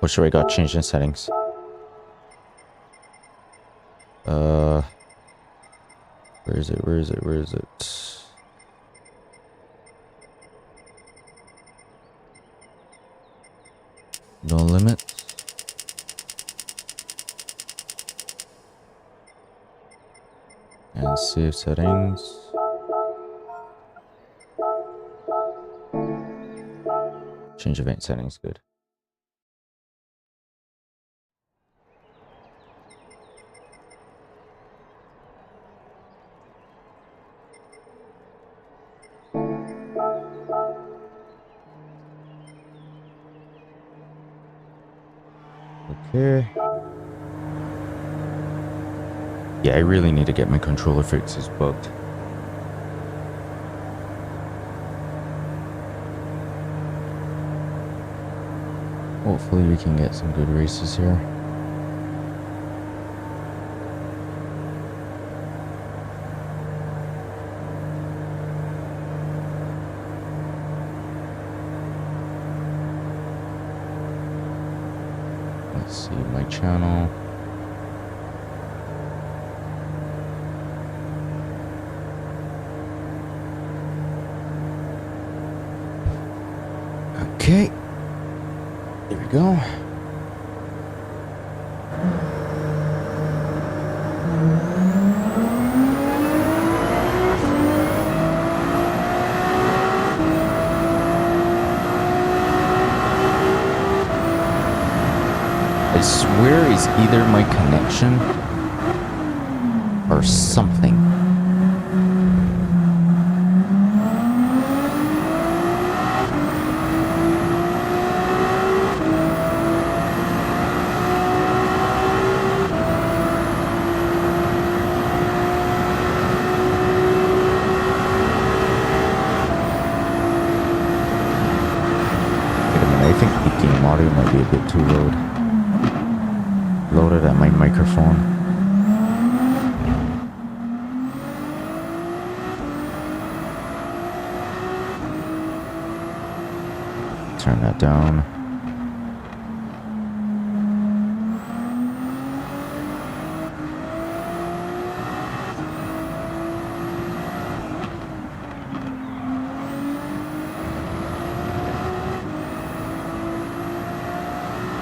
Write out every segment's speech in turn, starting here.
Or should I got changed in settings? Where is it? Where is it? Where is it? No limit. And save settings. Change event settings, good. Okay. Yeah, I really need to get my controller fixed. It's bugged. Hopefully we can get some good races here. Let's see my channel. Okay. There we go. I swear it's either my connection or something. Wait a minute, I think the game audio might be a bit too loaded at my microphone. Turn that down.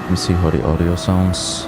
Let me see how the audio sounds.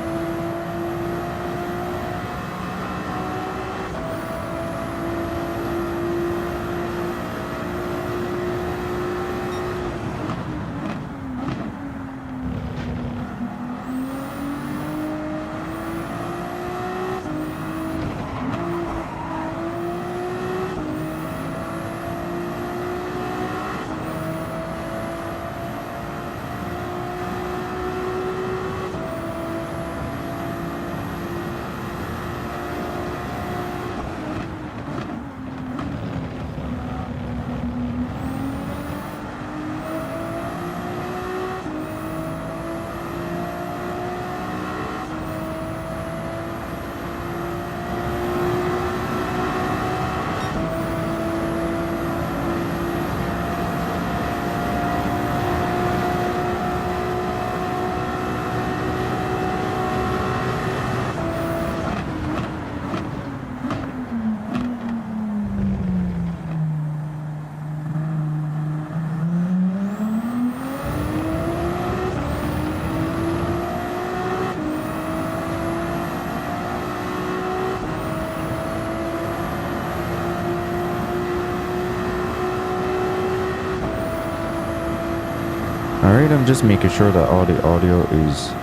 Alright, I'm just making sure that all the audio is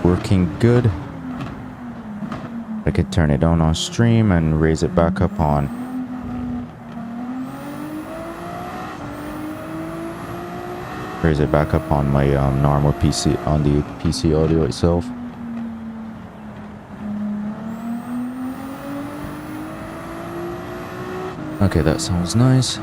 working good. I could turn it down on stream and raise it back up on my normal PC, on the PC audio itself. Okay, that sounds nice.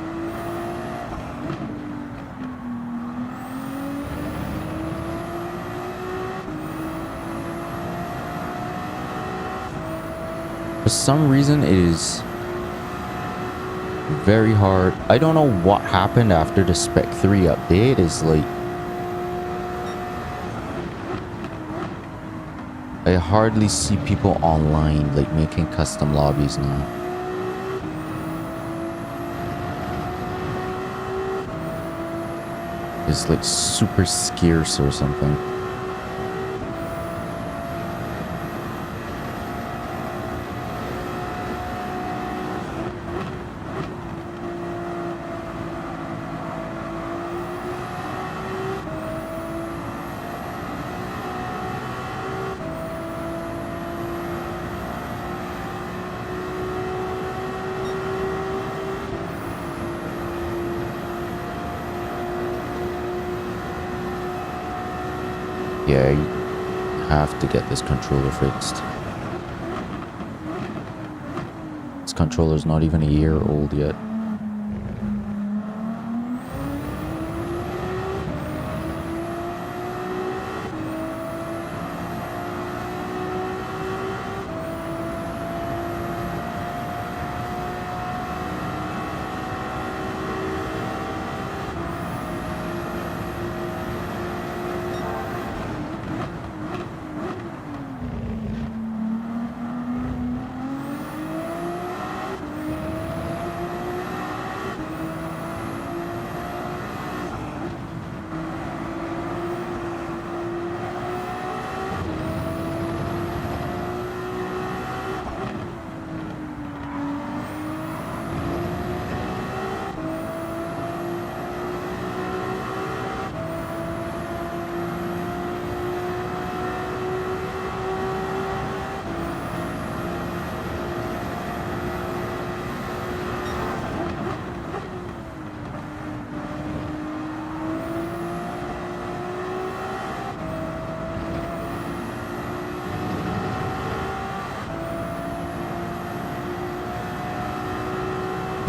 For some reason it is very hard. I don't know what happened after the Spec 3 update. Is like I hardly see people online like making custom lobbies now. It's like super scarce or something. Yeah, you have to get this controller fixed. This controller's not even a year old yet.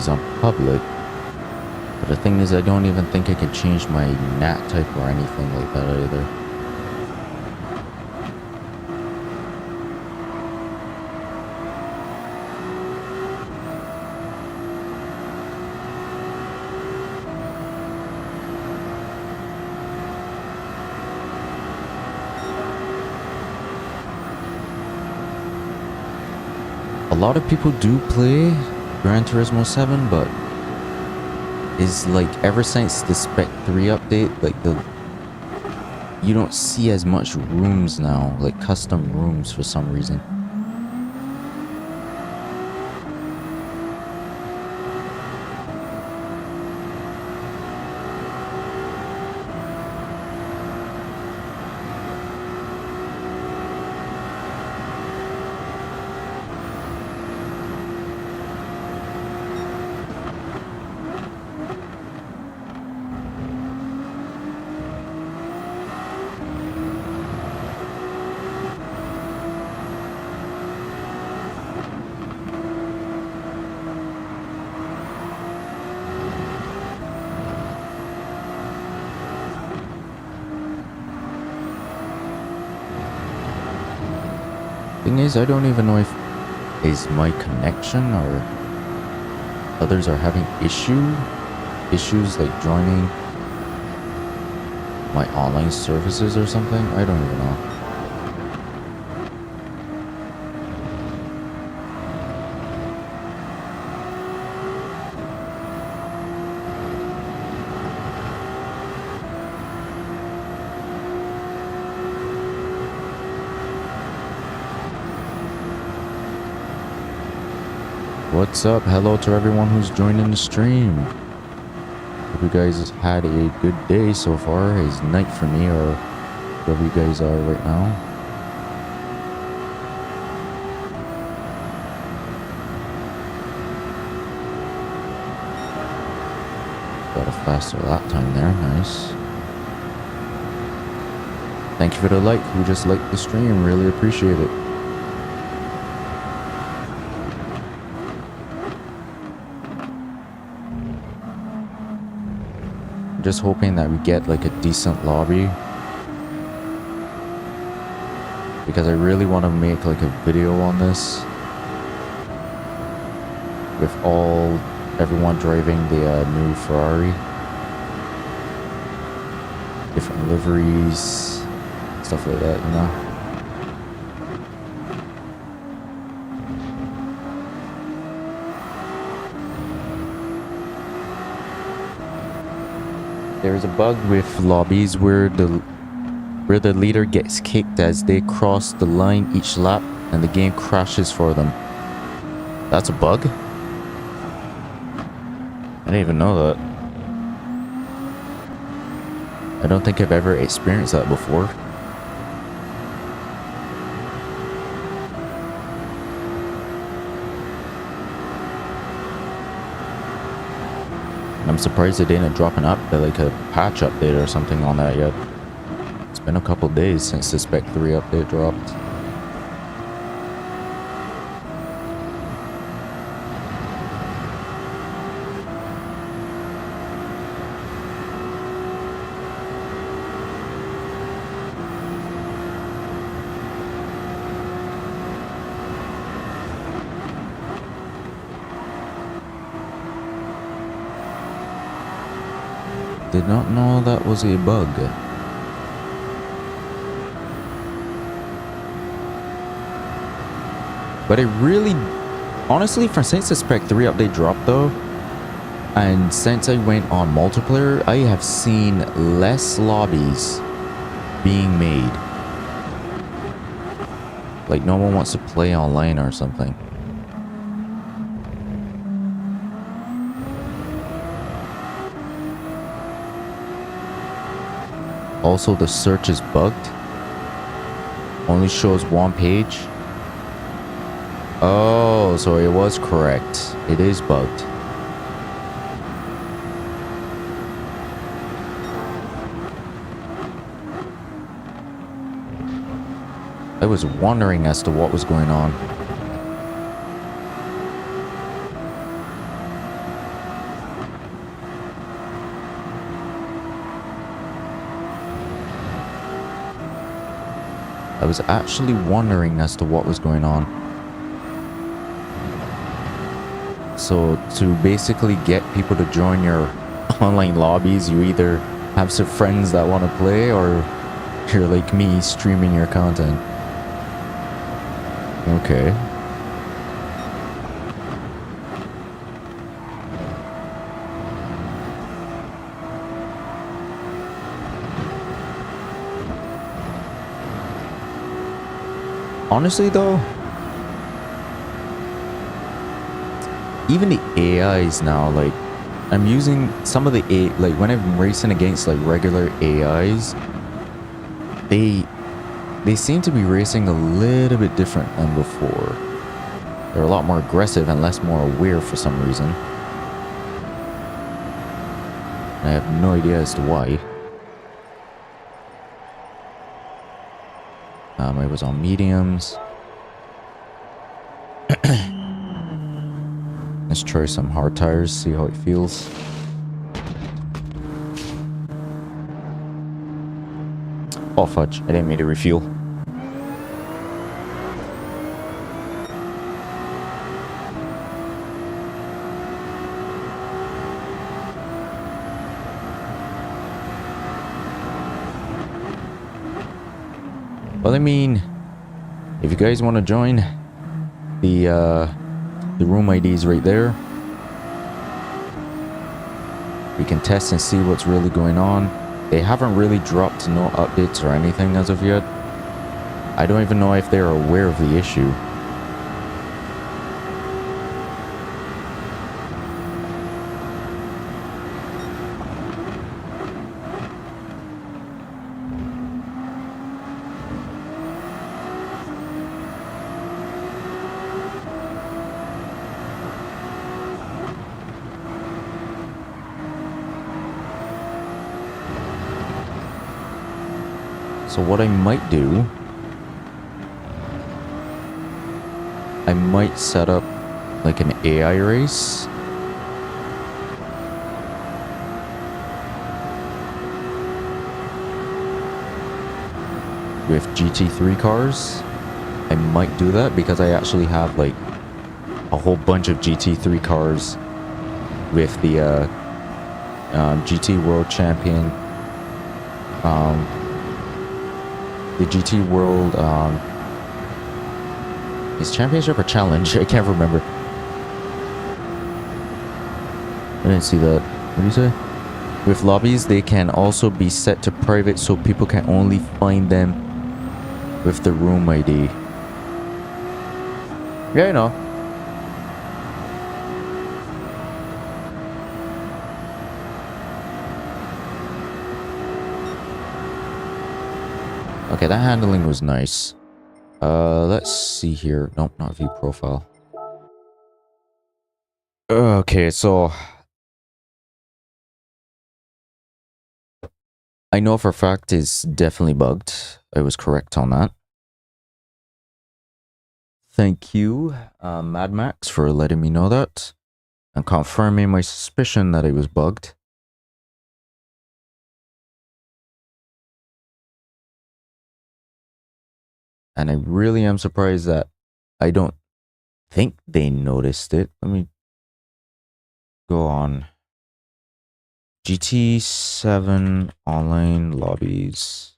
On public, but the thing is I don't even think I can change my nat type or anything like that either. A lot of people do play Gran Turismo 7, but is like ever since the Spec 3 update, like you don't see as much rooms now, like custom rooms for some reason. Thing is, I don't even know if is my connection or others are having issues like joining my online services or something. I don't even know. What's up? Hello to everyone who's joining the stream. Hope you guys had a good day so far. It's night for me, or wherever you guys are right now. Got a faster lap time there. Nice. Thank you for the like. Who just liked the stream? Really appreciate it. Just hoping that we get like a decent lobby, because I really want to make like a video on this with everyone driving the new Ferrari, different liveries, stuff like that, you know. There's a bug with lobbies where the leader gets kicked as they cross the line each lap and the game crashes for them. That's a bug? I didn't even know that. I don't think I've ever experienced that before. I'm surprised they didn't drop an update, like a patch update or something on that yet. It's been a couple days since the Spec 3 update dropped. Did not know that was a bug. But it really, honestly, since the Spec 3 update dropped though, and since I went on multiplayer, I have seen less lobbies being made. Like no one wants to play online or something. Also, the search is bugged. Only shows one page. Oh, so it was correct. It is bugged. I was wondering as to what was going on. I was actually wondering as to what was going on. So to basically get people to join your online lobbies, you either have some friends that want to play or you're like me streaming your content. Okay. Honestly though, even the AIs now, like I'm using some of the like when I'm racing against like regular AIs, they seem to be racing a little bit different than before. They're a lot more aggressive and less more aware for some reason. I have no idea as to why. I was on mediums. Let's try some hard tires, see how it feels. Oh fudge, I didn't mean to refuel. Well, I mean, if you guys want to join, the room ID is right there. We can test and see what's really going on. They haven't really dropped no updates or anything as of yet. I don't even know if they're aware of the issue. So what I might do, I might set up like an AI race. With GT3 cars. I might do that because I actually have like a whole bunch of GT3 cars with the GT World Champion. The GT World, is Championship or Challenge? I can't remember. I didn't see that. What did you say? With lobbies, they can also be set to private so people can only find them with the room ID. Yeah, I know. Okay, that handling was nice. Let's see here. Nope, not view profile. Okay, so I know for a fact it's definitely bugged. I was correct on that. Thank you, Mad Max, for letting me know that and confirming my suspicion that it was bugged. And I really am surprised that I don't think they noticed it. Let me go on. GT7 online lobbies.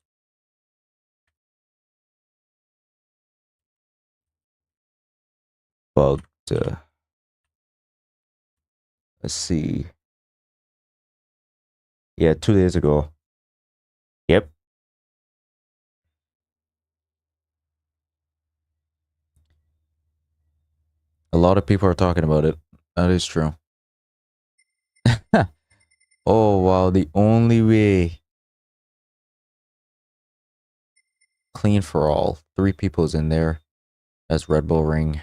Bugged. Let's see. Yeah, 2 days ago. Yep. A lot of people are talking about it. That is true. Oh, wow. The only way. Clean for all. 3 people's in there. That's Red Bull Ring.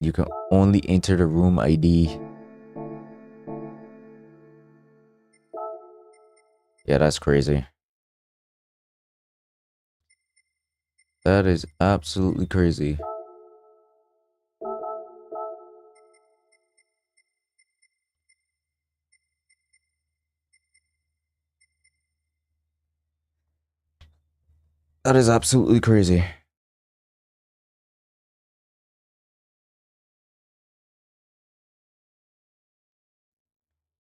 You can only enter the room ID. Yeah, that's crazy. That is absolutely crazy. That is absolutely crazy.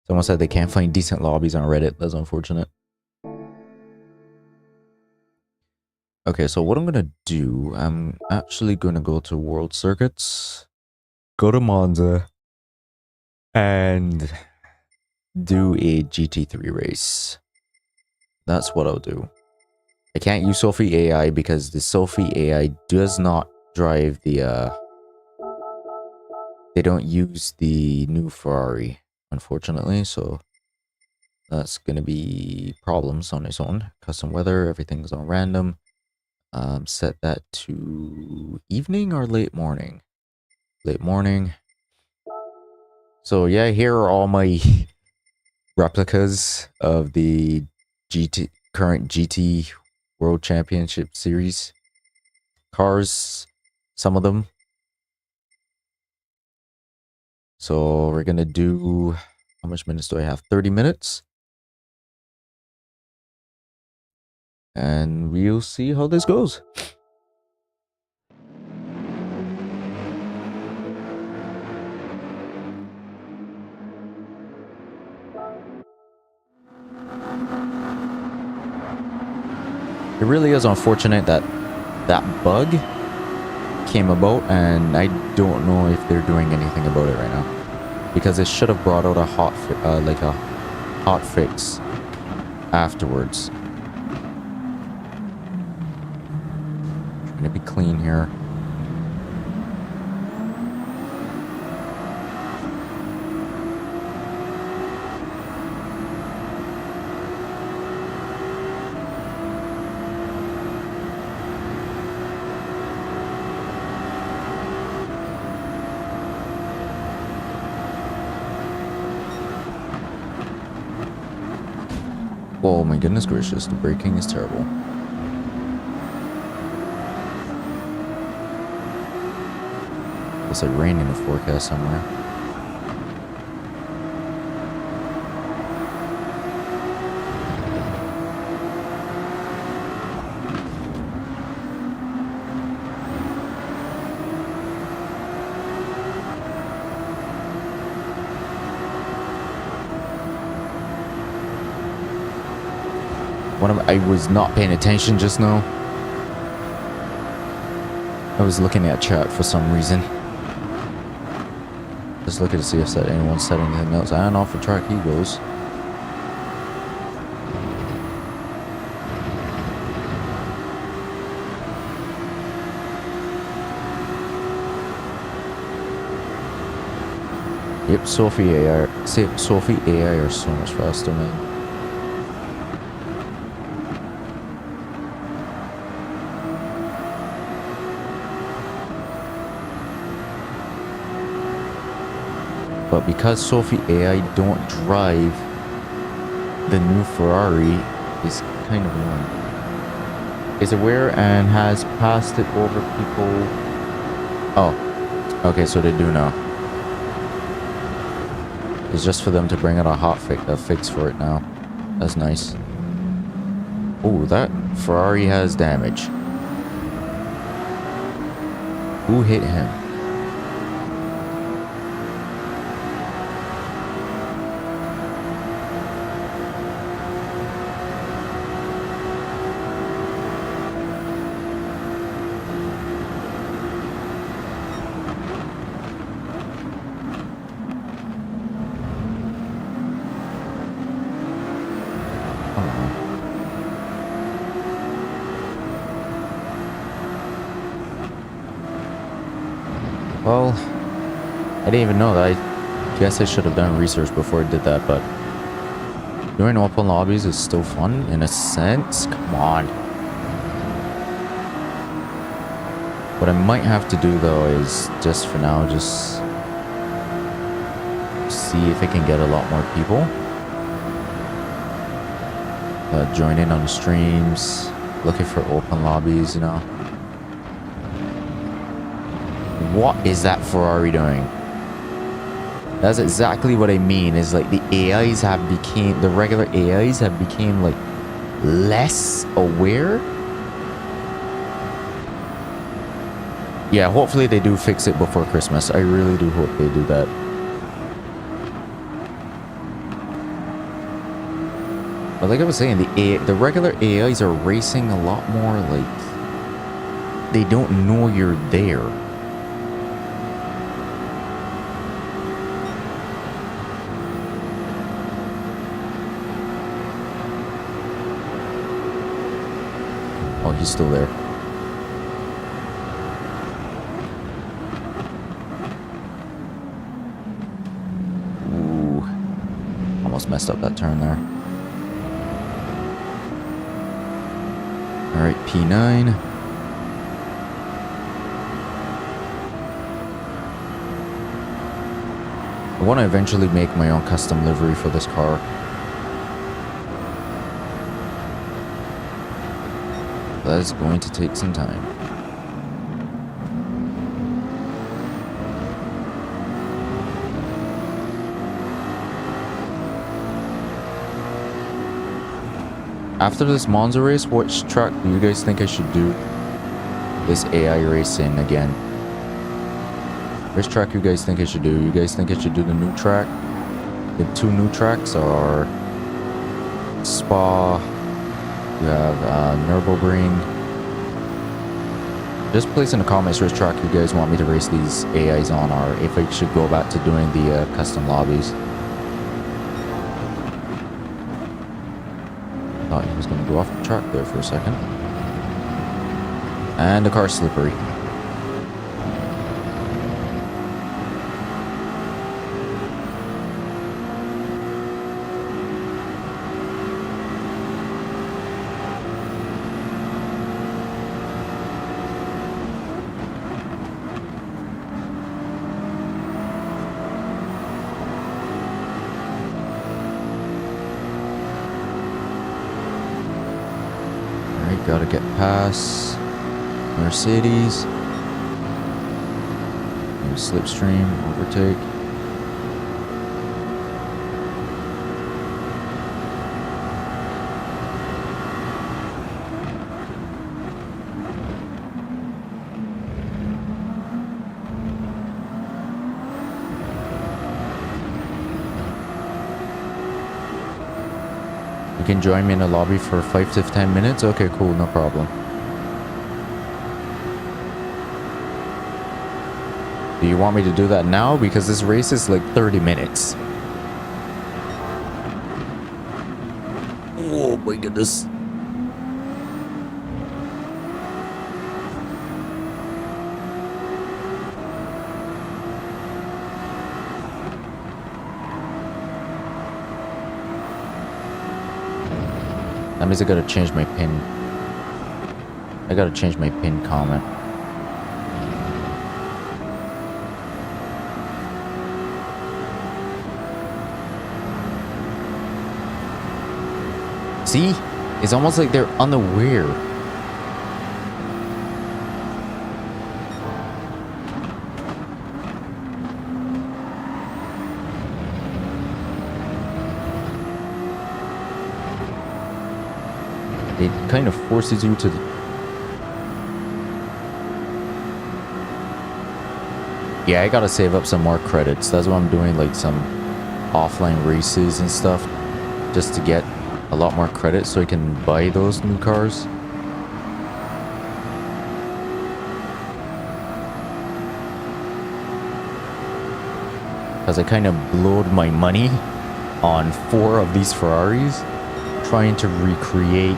Someone said they can't find decent lobbies on Reddit. That's unfortunate. Okay, so what I'm gonna do, I'm actually gonna go to World Circuits, go to Monza, and do a GT3 race. That's what I'll do. I can't use Sophie AI because the Sophie AI does not drive the, they don't use the new Ferrari, unfortunately, so that's gonna be problems on its own. Custom weather, everything's on random. Set that to evening or late morning? Late morning. So yeah, here are all my replicas of the current GT World Championship Series cars, some of them. So we're gonna do, how much minutes do I have? 30 minutes. And we'll see how this goes. It really is unfortunate that that bug came about, and I don't know if they're doing anything about it right now, because it should have brought out a hot fix afterwards. Trying to be clean here. Oh my goodness gracious, the braking is terrible. It's like rain in the forecast somewhere. I was not paying attention just now. I was looking at chat for some reason. Just looking to see if anyone said anything else. And off the track he goes. Yep, Sophie AI are so much faster, man. But because Sophie AI don't drive the new Ferrari, is kind of annoying. Is aware and has passed it over people. Oh, okay, so they do know. It's just for them to bring out a fix for it now. That's nice. Oh, that Ferrari has damage. Who hit him? Well, I didn't even know that. I guess I should have done research before I did that, but doing open lobbies is still fun in a sense. Come on. What I might have to do though is just for now, just see if I can get a lot more people. Join in on the streams, looking for open lobbies, you know. What is that Ferrari doing? That's exactly what I mean, is like the regular AIs have became like less aware. Yeah, hopefully they do fix it before Christmas. I really do hope they do that. But like I was saying, the regular AIs are racing a lot more like they don't know you're there. Oh, he's still there. Ooh. Almost messed up that turn there. Alright, P9. I want to eventually make my own custom livery for this car. That is going to take some time. After this Monza race, which track do you guys think I should do this AI race in again? Which track you guys think I should do? You guys think I should do the new track? The two new tracks are Spa. You have Nürburgring. Just place in the comments which track you guys want me to race these AIs on, or if I should go back to doing the custom lobbies. Thought he was going to go off the track there for a second. And the car's slippery. Gotta get past Mercedes. Slipstream, overtake. You can join me in the lobby for 5 to 10 minutes? Okay, cool, no problem. Do you want me to do that now? Because this race is like 30 minutes. Oh my goodness. That means I gotta change my pin. I gotta change my pin comment. See? It's almost like they're unaware. It kind of forces you to... Yeah, I gotta save up some more credits. That's why I'm doing like some offline races and stuff. Just to get a lot more credit so I can buy those new cars. Because I kind of blowed my money on 4 of these Ferraris trying to recreate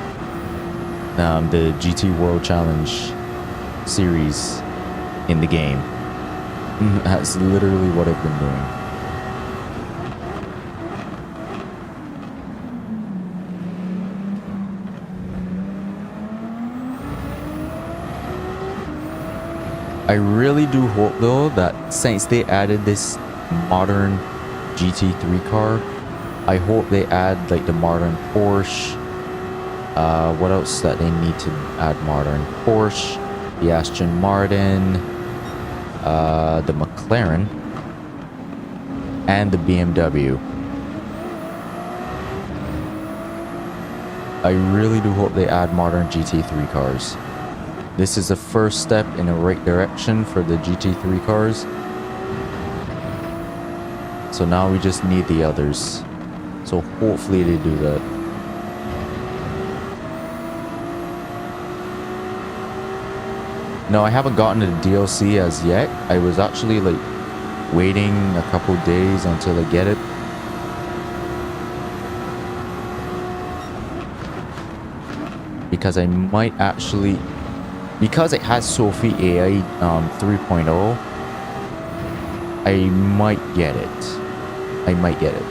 the GT World Challenge series in the game. That's literally what I've been doing. I really do hope though that since they added this modern GT3 car, I hope they add like the modern Porsche. What else that they need to add modern? Porsche, the Aston Martin, the McLaren, and the BMW. I really do hope they add modern GT3 cars. This is the first step in the right direction for the GT3 cars. So now we just need the others. So hopefully they do that. No, I haven't gotten the DLC as yet. I was actually like waiting a couple days until I get it. Because I might actually... Because it has Sophie AI 3.0, I might get it. I might get it.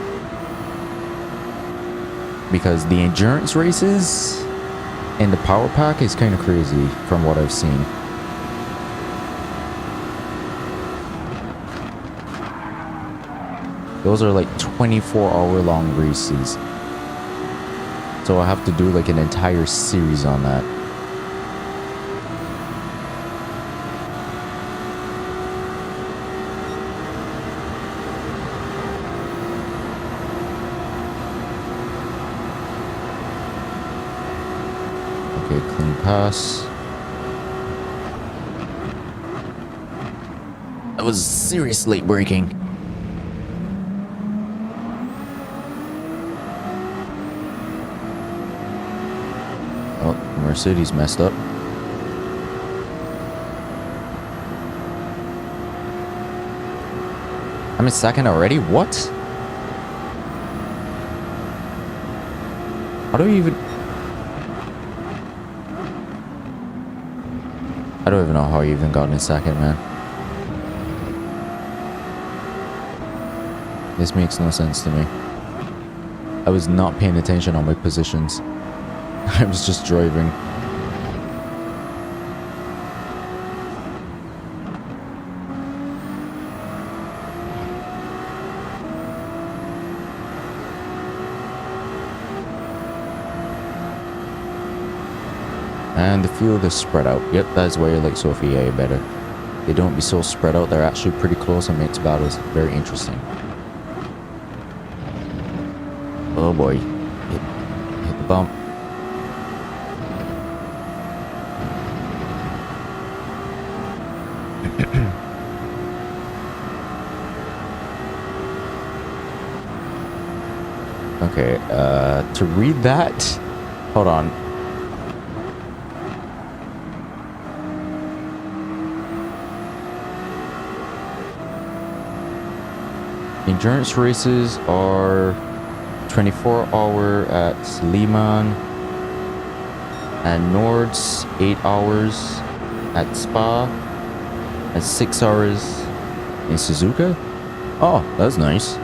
Because the endurance races and the power pack is kind of crazy from what I've seen. Those are like 24-hour long races. So I have to do like an entire series on that. Okay, clean pass. That was serious late braking. Oh, Mercedes messed up. I'm in second already? What? How do we even... I don't even know how you even got in second, man. This makes no sense to me. I was not paying attention on my positions. I was just driving. And the field is spread out. Yep, that's why I like Sophia better. They don't be so spread out. They're actually pretty close and makes battles very interesting. Oh boy. Hit the bump. Okay, to read that, hold on. Endurance races are 24-hour at Le Mans and Nords, 8 hours at Spa, and 6 hours in Suzuka. Oh, that's nice.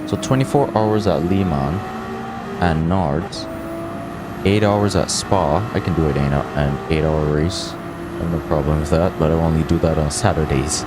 So 24 hours at Le Mans and Nords, 8 hours at Spa. I can do an 8-hour race. I have no problem with that, but I only do that on Saturdays.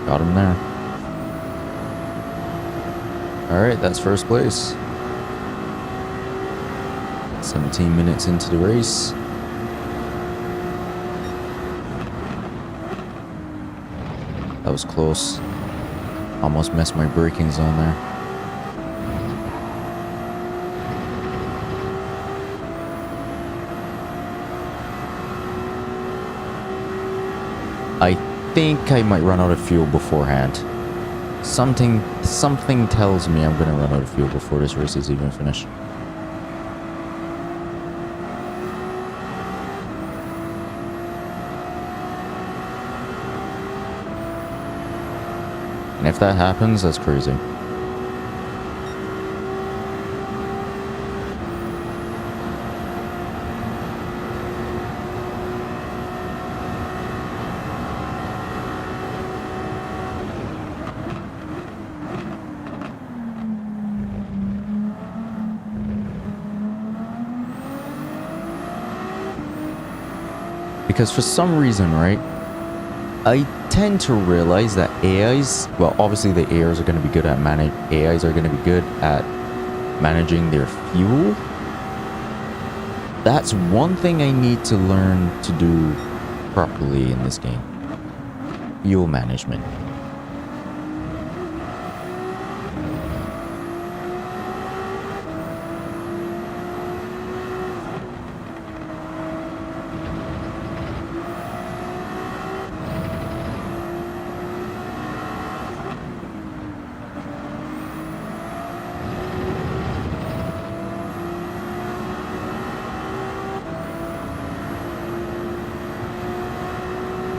Got him there. Alright, that's first place. 17 minutes into the race. That was close. Almost missed my braking zone there. I think I might run out of fuel beforehand. Something tells me I'm gonna run out of fuel before this race is even finished. And if that happens, that's crazy. Because for some reason, right, I tend to realize that AIs, well, obviously the AIs are going to be good at AIs are going to be good at managing their fuel. That's one thing I need to learn to do properly in this game. Fuel management.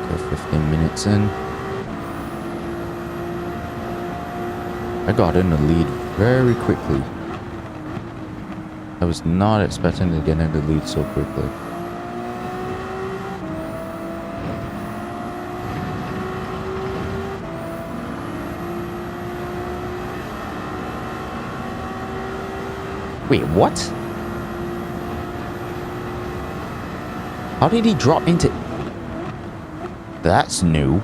Okay, 15 minutes in. I got in the lead very quickly. I was not expecting to get in the lead so quickly. Wait, what? How did he drop into... That's new.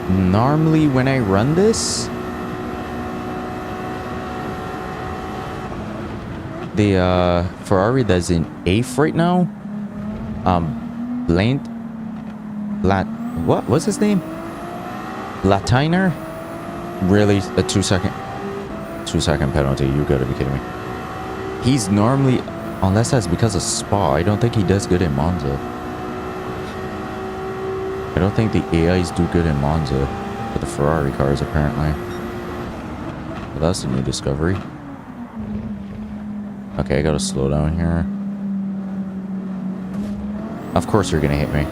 Normally when I run this, the Ferrari that's in 8th right now, what's his name? Latiner? Really? A 2-second penalty? You gotta be kidding me. He's normally, unless that's because of Spa, I don't think he does good in Monza. I don't think the AIs do good in Monza for the Ferrari cars, apparently. Well, that's a new discovery. Okay, I gotta slow down here. Of course you're gonna hit me.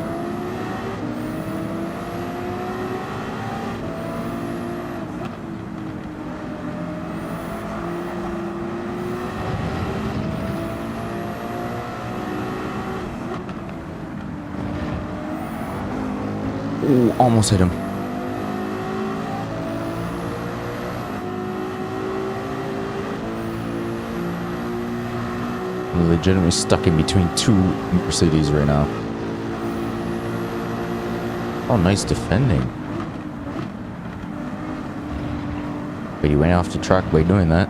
Ooh, almost hit him. legitimately stuck in between two Mercedes right now. Oh, nice defending. But he went off the track by doing that.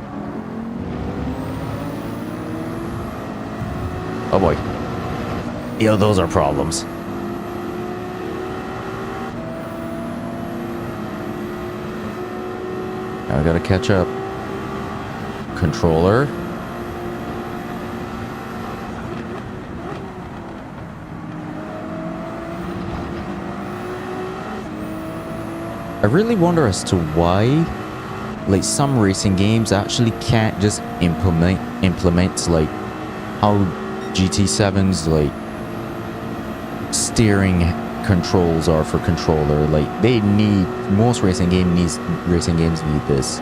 Oh boy. Yo, those are problems. Now I gotta catch up. Controller. I really wonder as to why, like, some racing games actually can't just implement like how GT7's like steering controls are for controller. Like, they need, most racing games need this.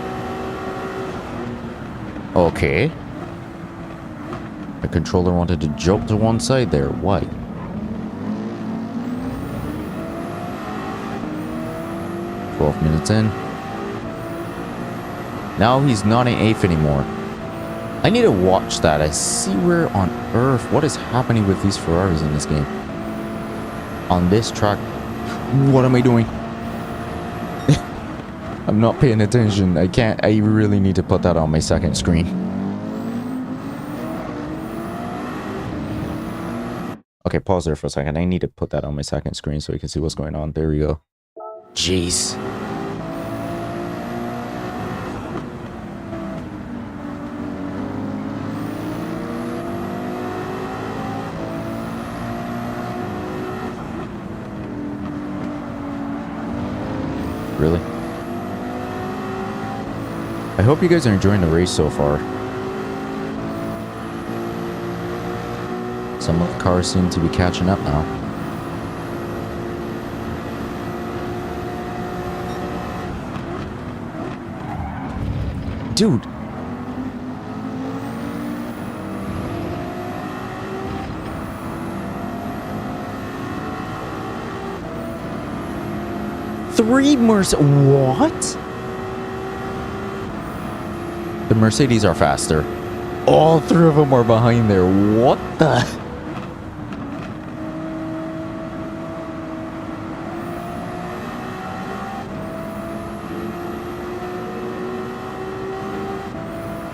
Okay. The controller wanted to jump to one side there. Why? Minutes in. Now he's not in 8th anymore. I need to watch that. I see where on earth, what is happening with these Ferraris in this game. On this track. What am I doing? I'm not paying attention. I really need to put that on my second screen. Okay, pause there for a second. I need to put that on my second screen so we can see what's going on. There we go. Jeez. Really? I hope you guys are enjoying the race so far. Some of the cars seem to be catching up now. Dude. What? The Mercedes are faster. All three of them are behind there. What the?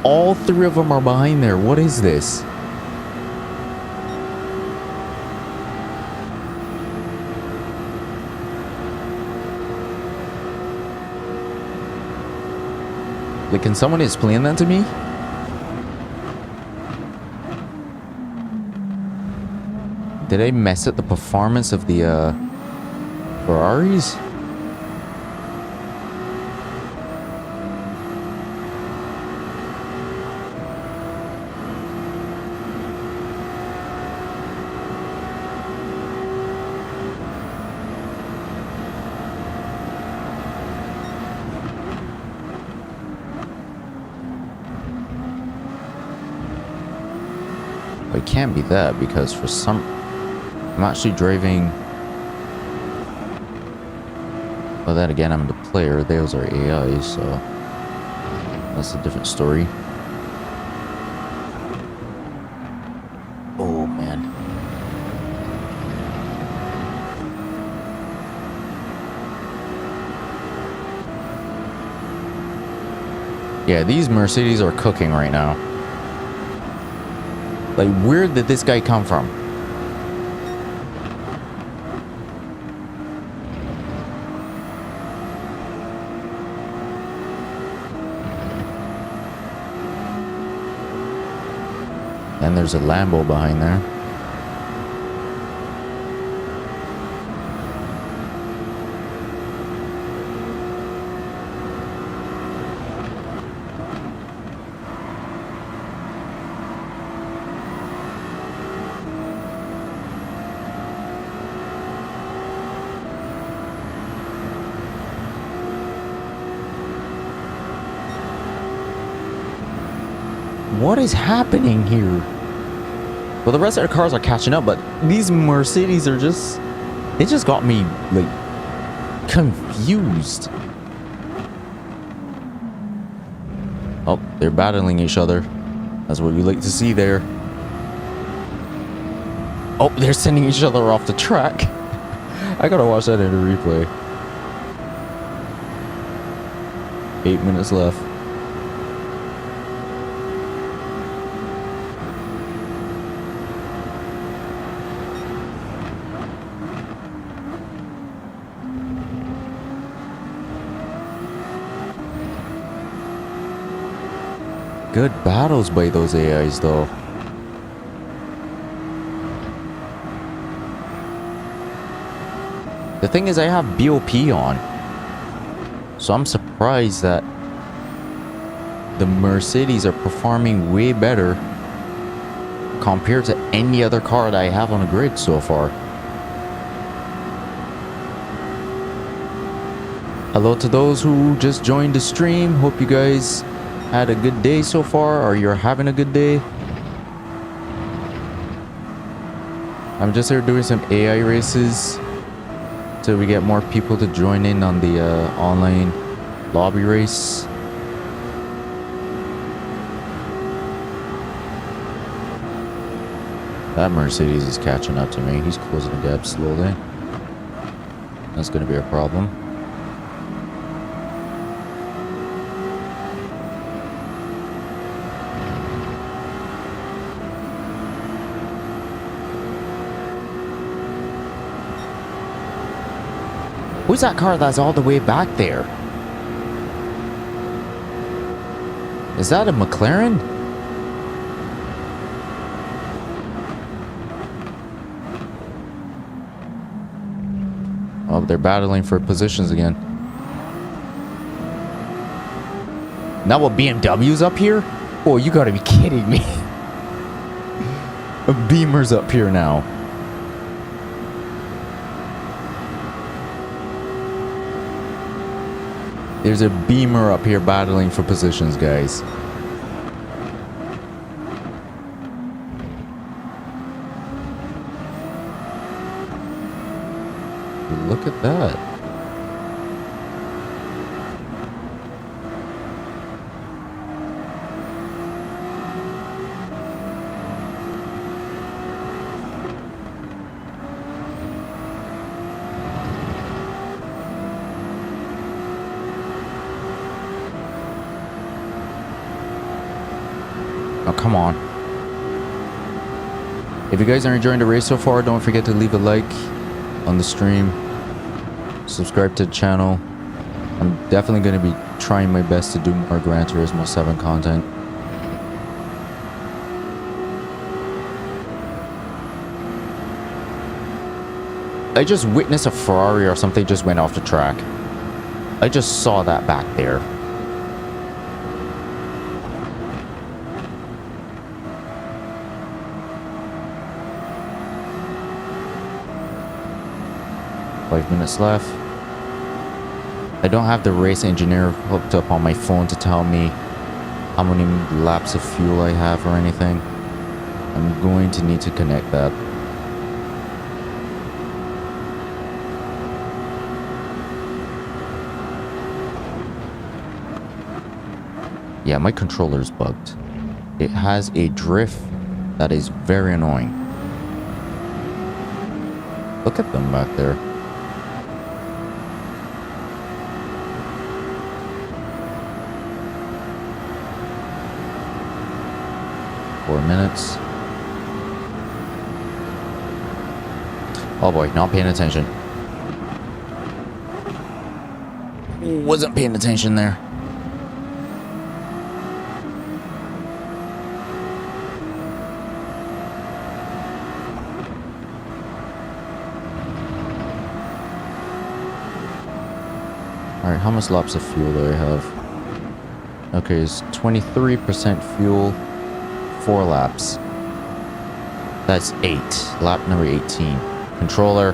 All three of them are behind there. What is this? Like, can someone explain that to me? Did I mess up the performance of the Ferraris? It can't be that, because for some, I'm actually driving. Well, then again, I'm the player. Those are AI, so that's a different story. Oh man. Yeah, these Mercedes are cooking right now. Like, where did this guy come from? And there's a Lambo behind there. What is happening here? Well, the rest of the cars are catching up, but these Mercedes are just... They just got me, like, confused. Oh, they're battling each other. That's what we like to see there. Oh, they're sending each other off the track. I gotta watch that in a replay. 8 minutes left. Good battles by those AIs though. The thing is, I have BOP on, so I'm surprised that the Mercedes are performing way better compared to any other car that I have on the grid so far. Hello to those who just joined the stream. Hope you guys had a good day so far, or you're having a good day. I'm just here doing some AI races till we get more people to join in on the online lobby race. That Mercedes is catching up to me. He's closing the gap slowly. That's going to be a problem. Who's that car that's all the way back there? Is that a McLaren? Oh, they're battling for positions again. Now a BMW's up here? Oh, you gotta be kidding me. A Beamer's up here now. There's a Beamer up here battling for positions, guys. Look at that. Oh, come on. If you guys are enjoying the race so far, don't forget to leave a like on the stream. Subscribe to the channel. I'm definitely going to be trying my best to do more Gran Turismo 7 content. I just witnessed a Ferrari or something just went off the track. I just saw that back there. Five minutes left. I don't have the race engineer hooked up on my phone to tell me how many laps of fuel I have or anything. I'm going to need to connect that. Yeah, my controller's bugged. It has a drift that is very annoying. Look at them back there. Minutes. Oh boy, not paying attention. Wasn't paying attention there. Alright, how much laps of fuel do I have? Okay, it's 23% fuel. 4 laps. That's 8. Lap number 18. Controller.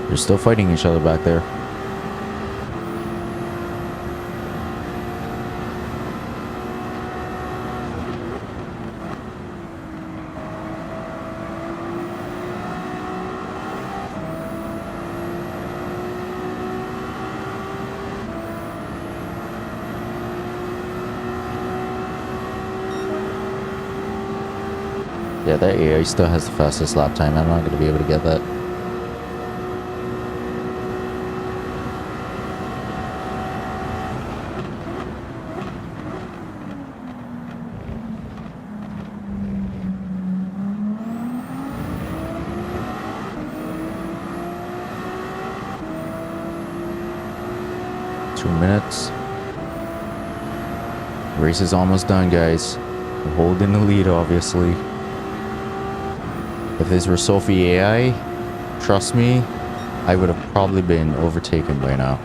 They're still fighting each other back there. Yeah, that AI still has the fastest lap time. I'm not going to be able to get that. Minutes. Race is almost done, guys. We're holding the lead, obviously. If this were Sophie AI, trust me, I would have probably been overtaken by now.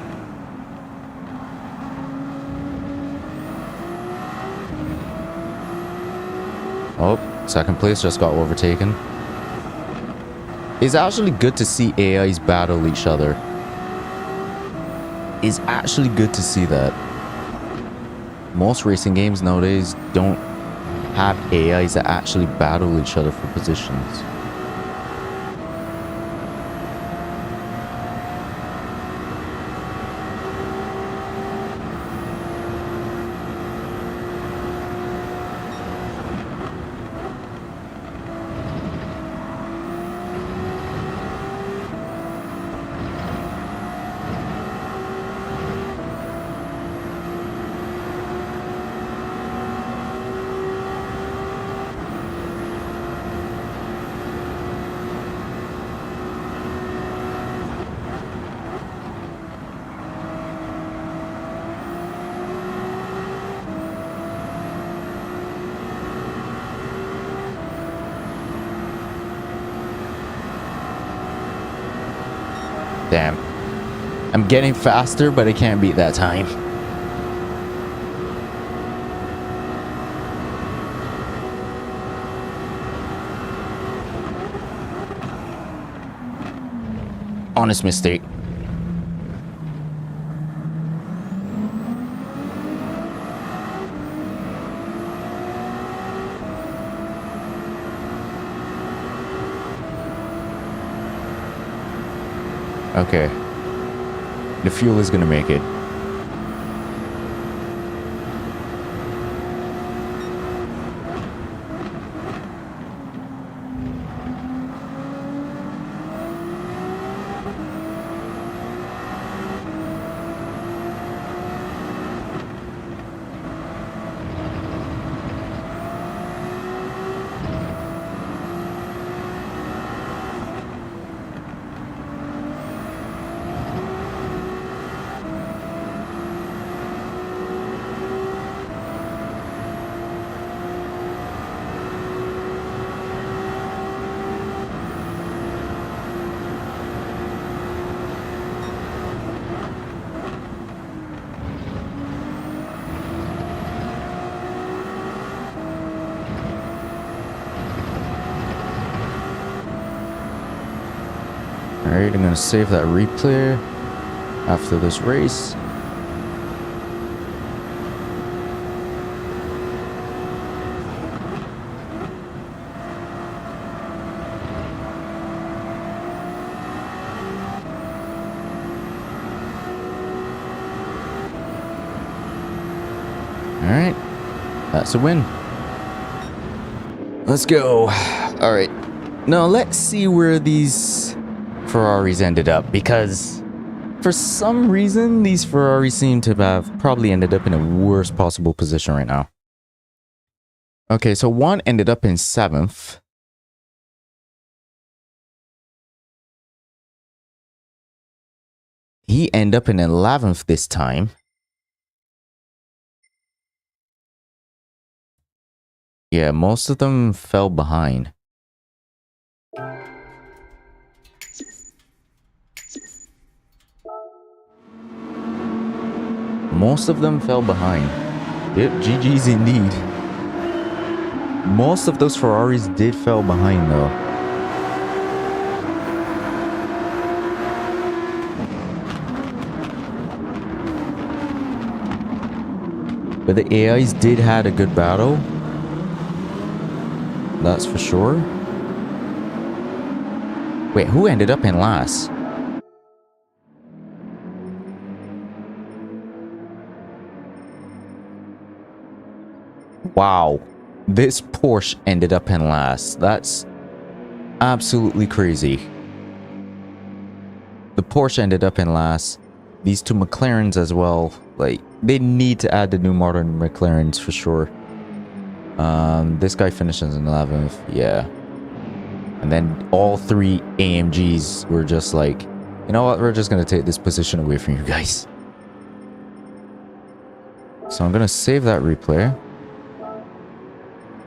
Oh, second place just got overtaken. It's actually good to see AIs battle each other. It's actually good to see that. Most racing games nowadays don't have AIs that actually battle each other for positions. Damn. I'm getting faster, but I can't beat that time. Honest mistake. Okay. The fuel is gonna make it. Alright, I'm gonna save that replay after this race. Alright, that's a win. Let's go. Alright, now let's see where these Ferraris ended up, because for some reason these Ferraris seem to have probably ended up in a worst possible position right now. Okay, so one ended up in 7th. He ended up in 11th this time. Yeah, most of them fell behind. Most of them fell behind. Yep, GG's indeed. Most of those Ferraris did fell behind though. But the AIs did had a good battle. That's for sure. Wait, who ended up in last? Wow. This Porsche ended up in last. That's absolutely crazy. The Porsche ended up in last. These two McLarens as well. Like, they need to add the new modern McLarens for sure. This guy finishes in 11th. Yeah. And then all three AMGs were just like, you know what? We're just going to take this position away from you guys. So I'm going to save that replay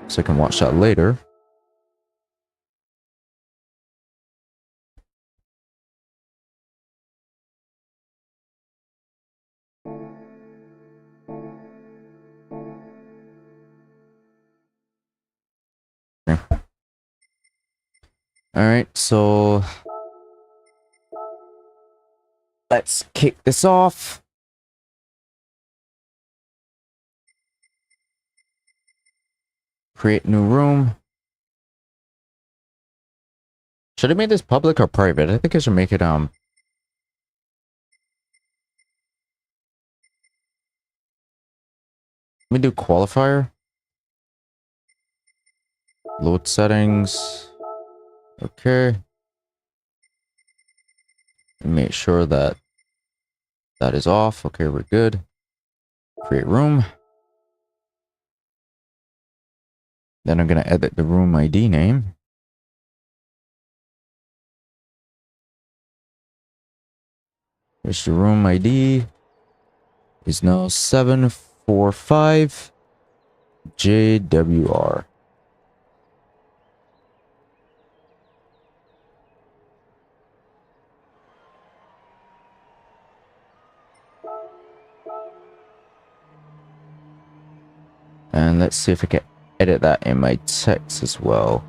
so I can watch that later. Okay. All right, so let's kick this off. Create new room. Should I make this public or private? I think I should make it Let me do qualifier. Load settings. Okay. Make sure that that is off. Okay, we're good. Create room. Then I'm going to edit the room ID name. Which the room ID is now 745 JWR. And let's see if I can edit that in my text as well.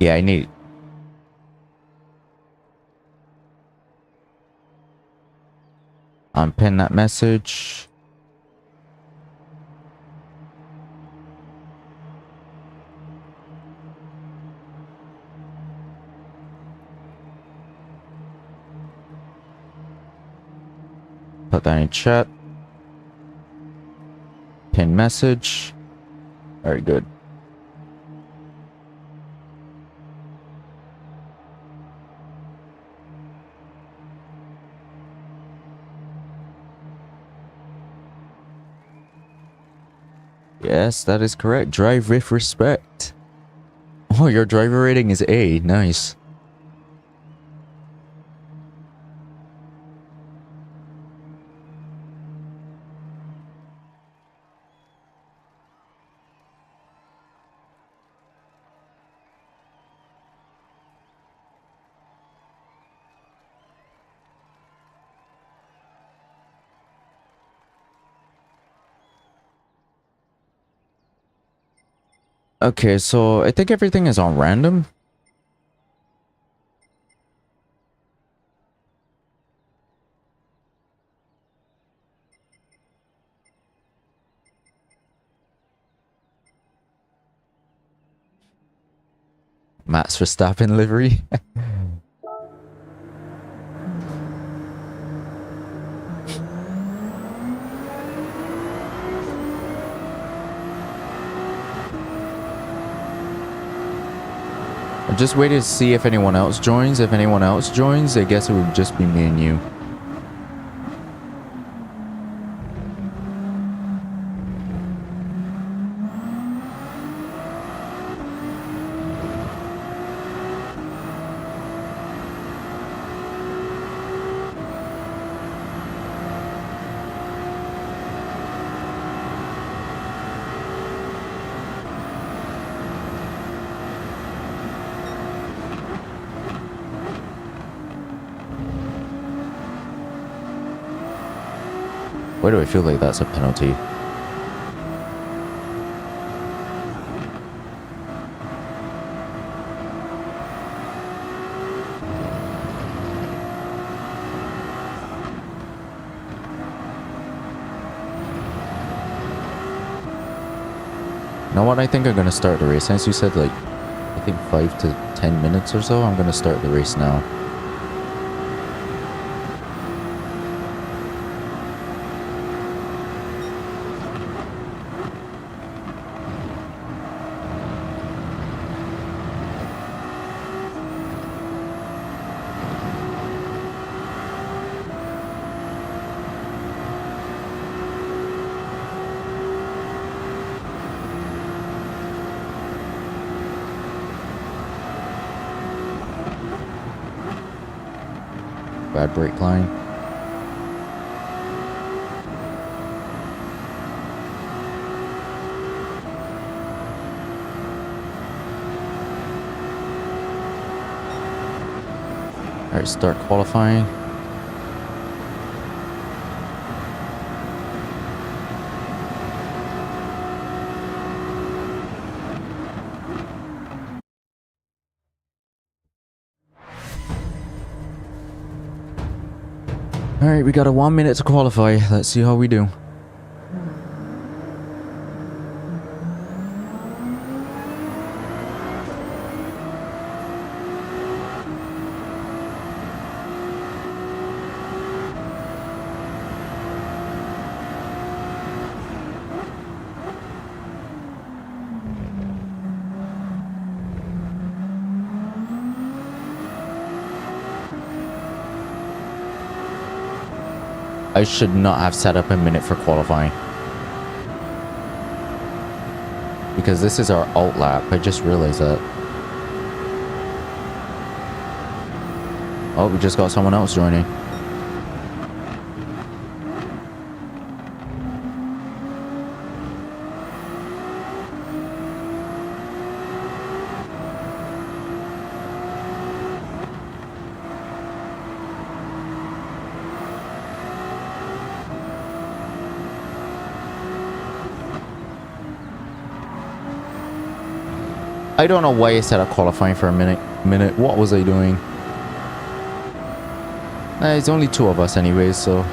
Yeah, I need... Unpin that message. Put that in chat. Pin message. Very good. Yes, that is correct. Drive with respect. Oh, your driver rating is A. Nice. Okay, so I think everything is on random. Max Verstappen livery. I'm just waiting to see if anyone else joins. If anyone else joins, I guess it would just be me and you. Why do I feel like that's a penalty? You know what? I think I'm gonna start the race. Since you said like, I think 5 to 10 minutes or so, I'm gonna start the race now. bad brake line. Alright, start qualifying. Alright, we got a 1 minute to qualify. Let's see how we do. I should not have set up a minute for qualifying. Because this is our alt lap. I just realized that. Oh, we just got someone else joining. I don't know why I set up qualifying for a minute. What was I doing? It's only 2 of us anyways, so...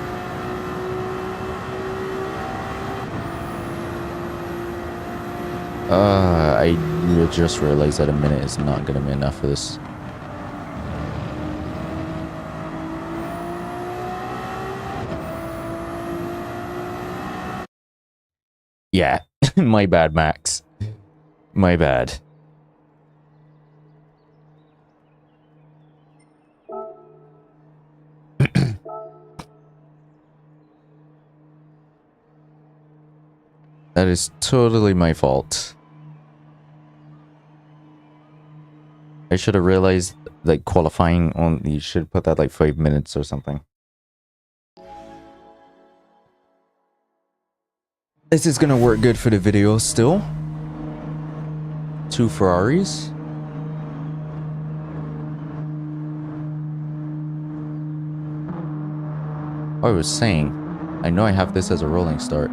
I just realized that a minute is not going to be enough for this. Yeah, my bad, Max. My bad. That is totally my fault. I should have realized, like, qualifying on... You should put that, like, 5 minutes or something. This is gonna work good for the video still. 2 Ferraris. I was saying, I know I have this as a rolling start.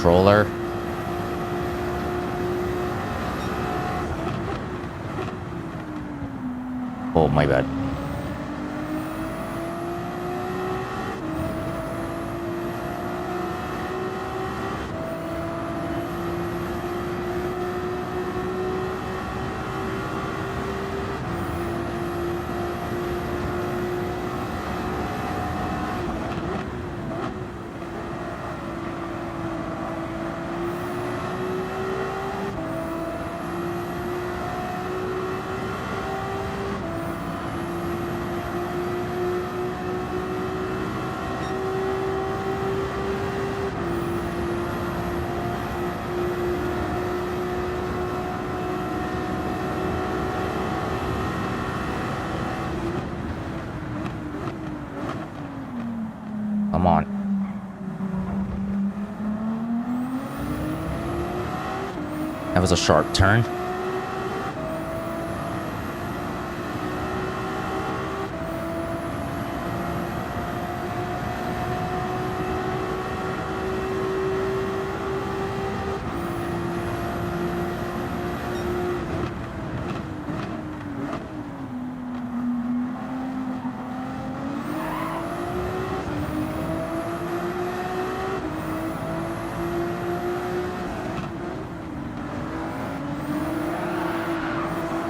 Controller. Oh, my bad. come on. That was a sharp turn.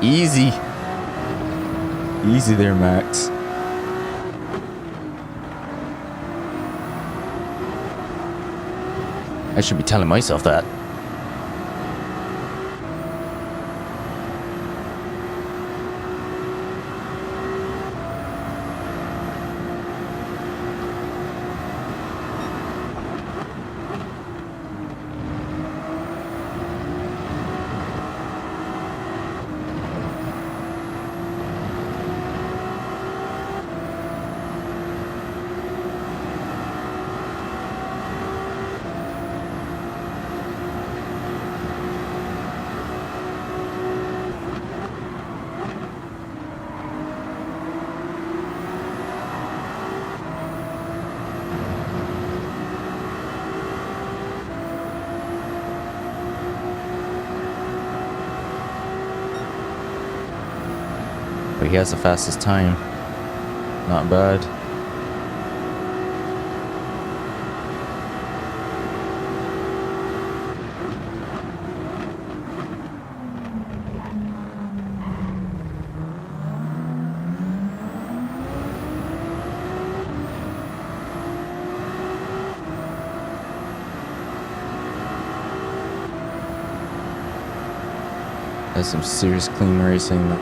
Easy. Easy there, Max. I should be telling myself that. But he has the fastest time. Not bad. That's some serious clean racing.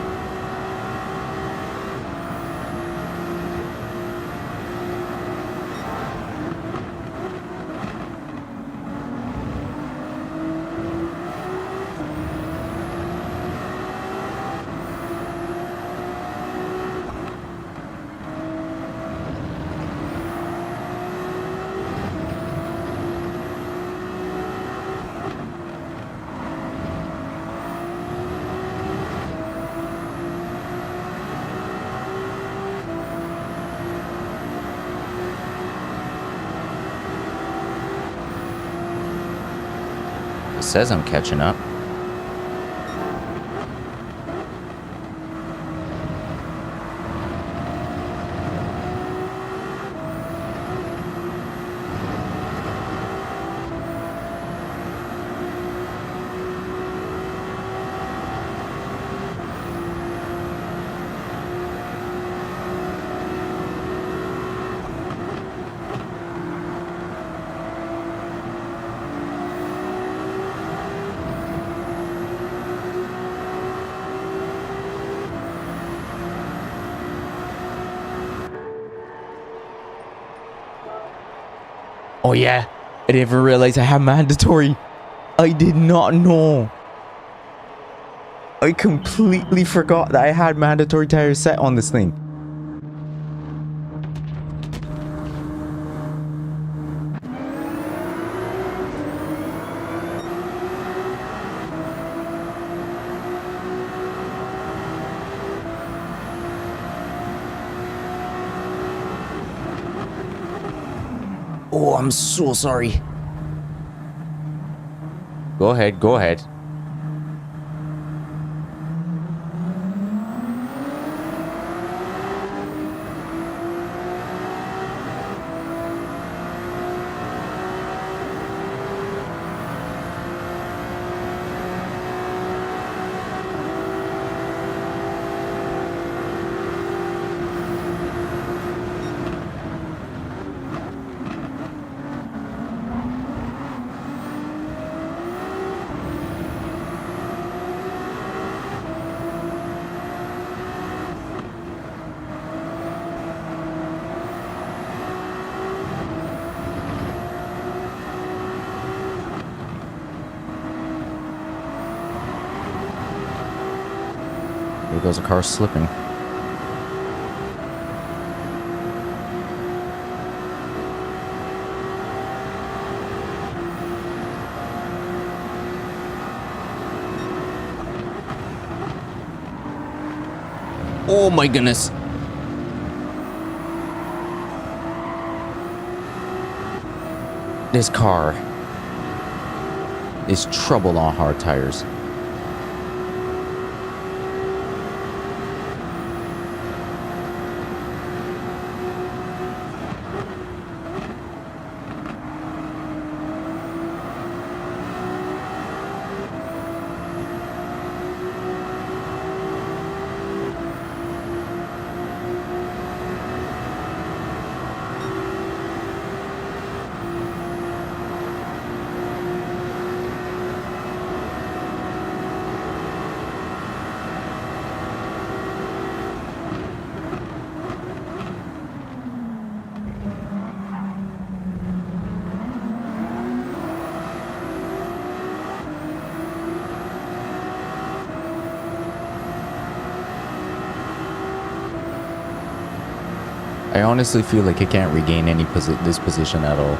It says I'm catching up. Oh yeah, I didn't even realize I had mandatory. I did not know. I completely forgot that I had mandatory tires set on this thing. Oh, I'm so sorry. Go ahead, go ahead. There goes a car slipping. Oh my goodness. This car is trouble on hard tires. I honestly feel like it can't regain any this position at all.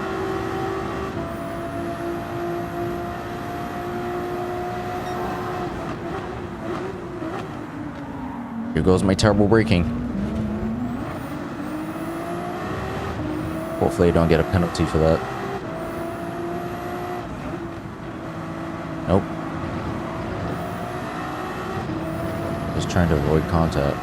Here goes my turbo braking. Hopefully I don't get a penalty for that. Nope. Just trying to avoid contact.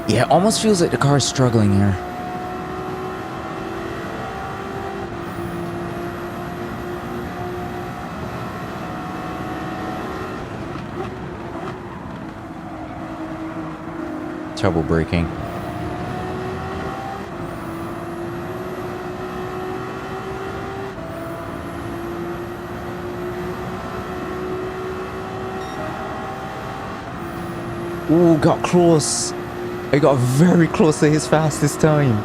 Yeah, it almost feels like the car is struggling here. Trouble braking. Ooh, got close. I got very close to his fastest time.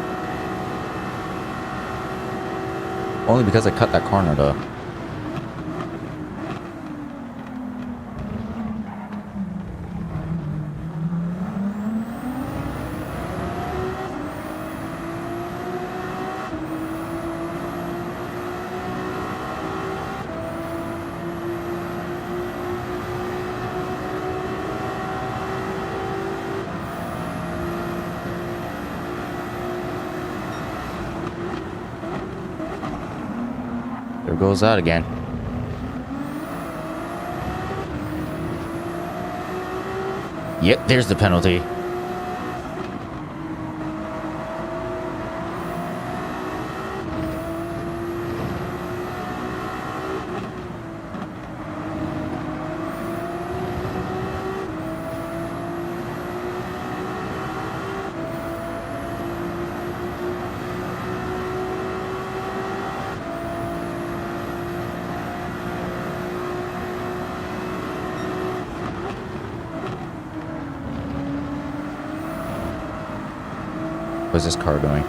Only because I cut that corner though. There goes that again. Yep, there's the penalty. What's this car doing?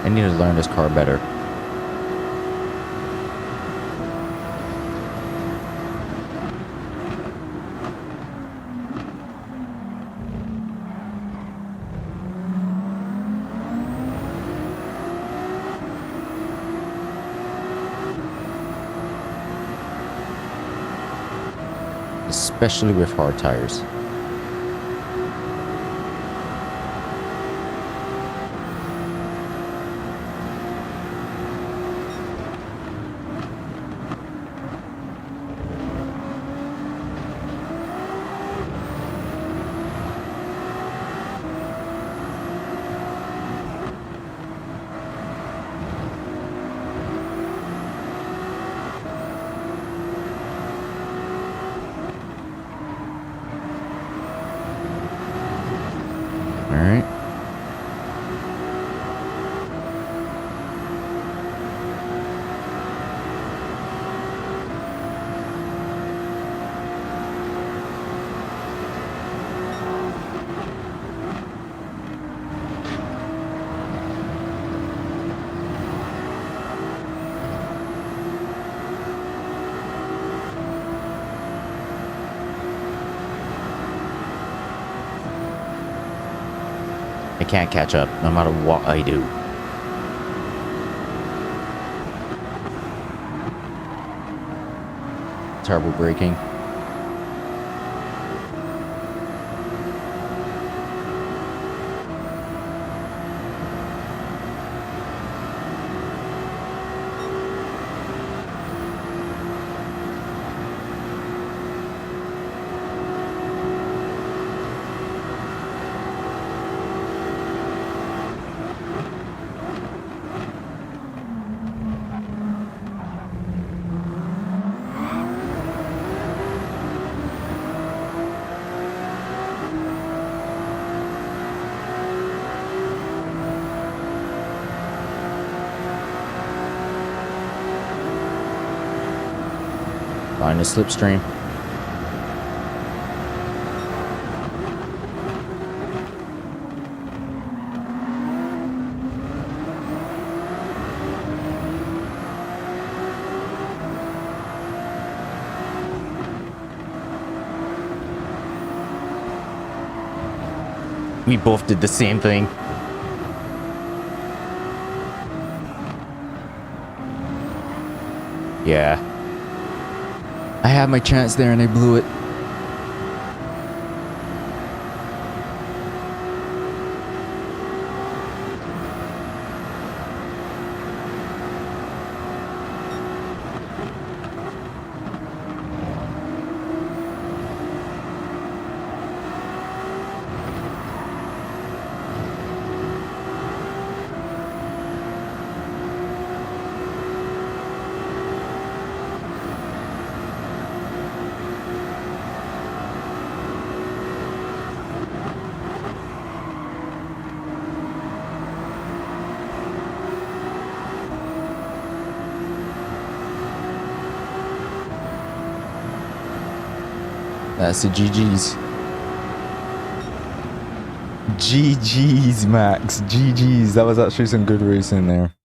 I need to learn this car better. Especially with hard tires. I can't catch up no matter what I do. Terrible braking. Find a slipstream. We both did the same thing. Yeah. I had my chance there and I blew it. That's the GG's. GG's, Max. GG's. That was actually some good racing there.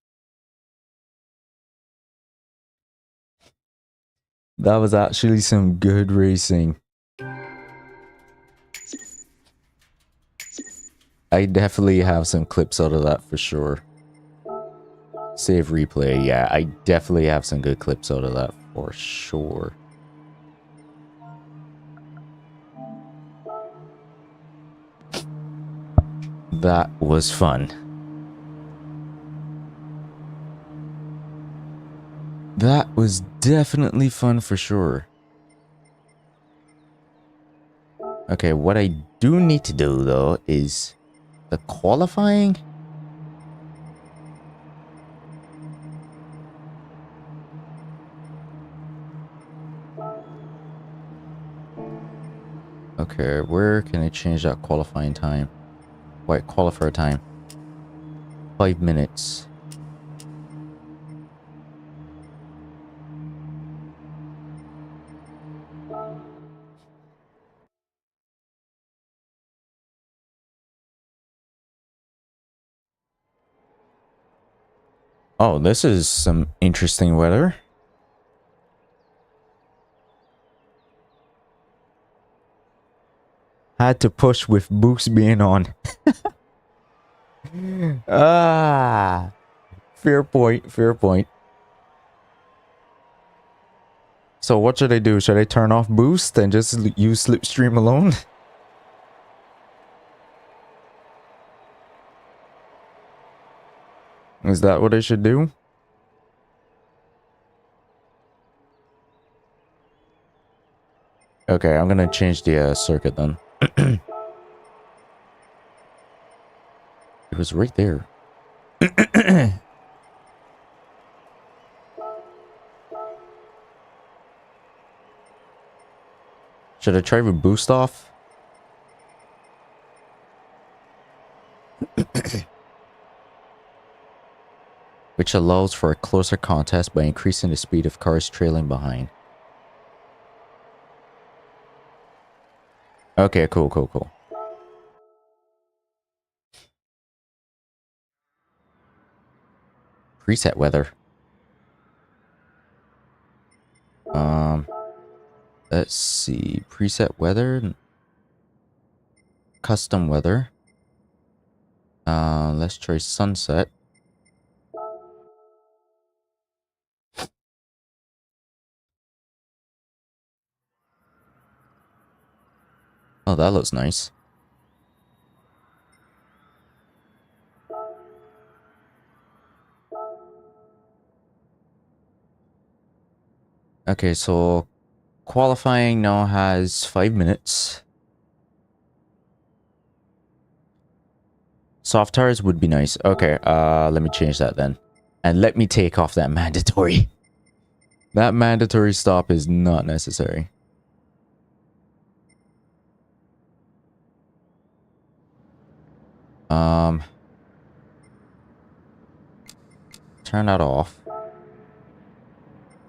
That was actually some good racing. I definitely have some clips out of that for sure. Save replay. Yeah, I definitely have some good clips out of that for sure. That was fun. That was definitely fun for sure. Okay, what I do need to do though is the qualifying. Okay, where can I change that qualifying time? Wait, qualifier time. 5 minutes. Oh, this is some interesting weather. Had to push with boost being on. Ah, fair point, fair point. So what should I do? Should I turn off boost and just use slipstream alone? Is that what I should do? Okay, I'm gonna change the circuit then. It was right there. Should I try with boost off? Which allows for a closer contest by increasing the speed of cars trailing behind. Okay, cool, cool, cool. Preset weather. Let's see. Preset weather. Custom weather. Let's try sunset. Oh, that looks nice. Okay, so qualifying now has 5 minutes. Soft tires would be nice. Okay, let me change that then. And let me take off that mandatory. That mandatory stop is not necessary. Turn that off.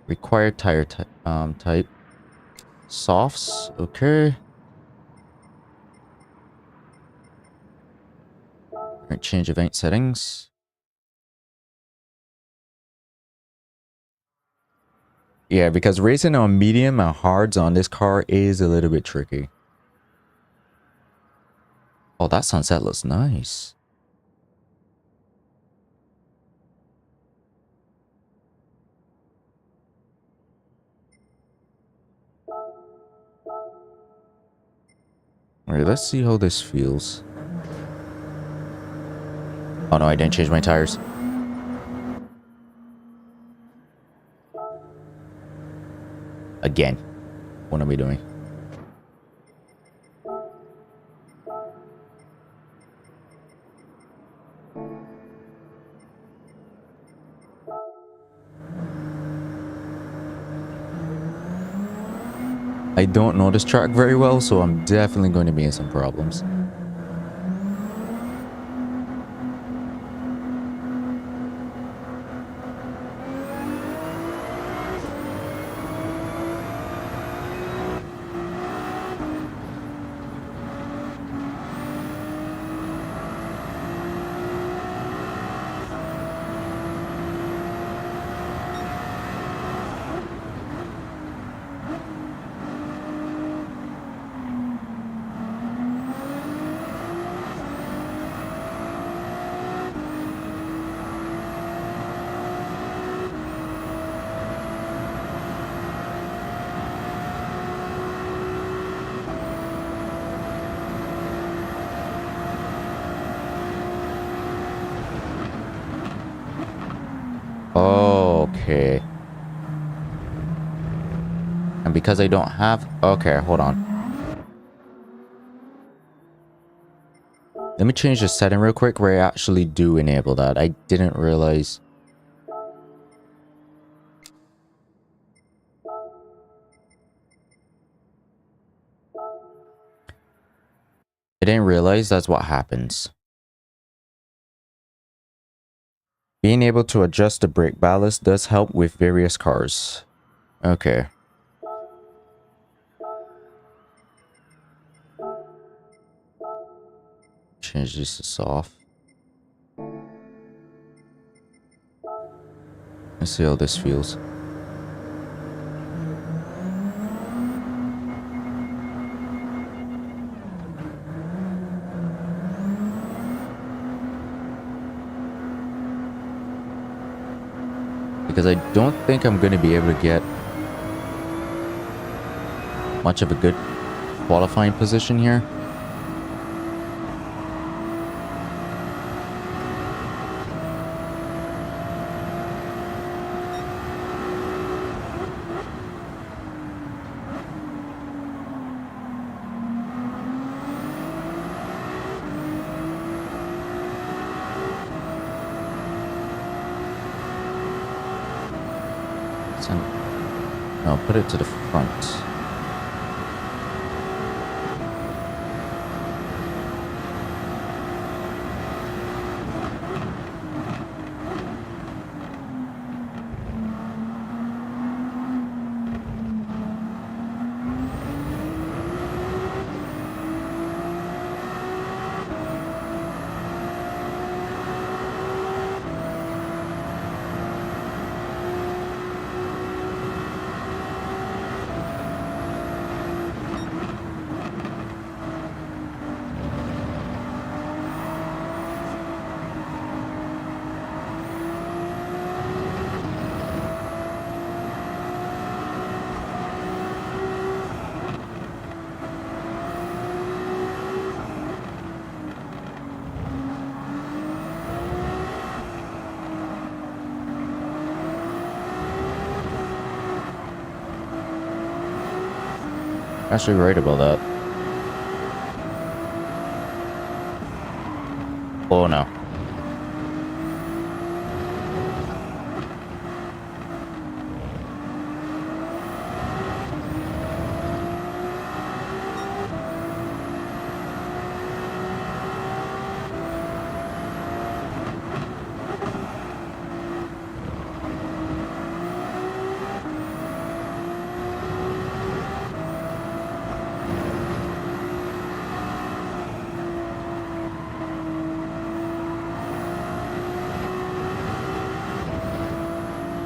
Required tire type. Softs, okay. Alright, change event settings. Yeah, because racing on medium and hards on this car is a little bit tricky. Oh, that sunset looks nice. Alright, let's see how this feels. Oh no, I didn't change my tires. Again. What are we doing? I don't know this track very well, so I'm definitely going to be in some problems. Okay. And because I don't have... Okay, hold on. Let me change the setting real quick where I actually do enable that. I didn't realize... I didn't realize that's what happens. Being able to adjust the brake ballast does help with various cars. Okay. Change this to soft. Let's see how this feels. Because I don't think I'm going to be able to get much of a good qualifying position here. No, put it to the front. Actually right about that. Oh no.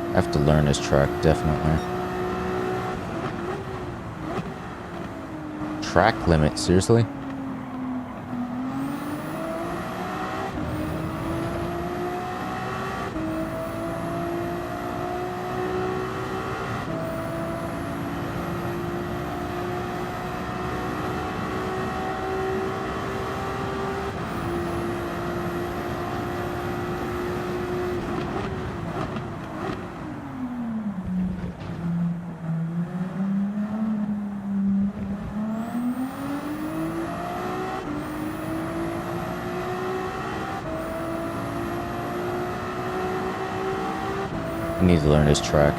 I have to learn this track, definitely. Track limit, seriously? I need to learn this track.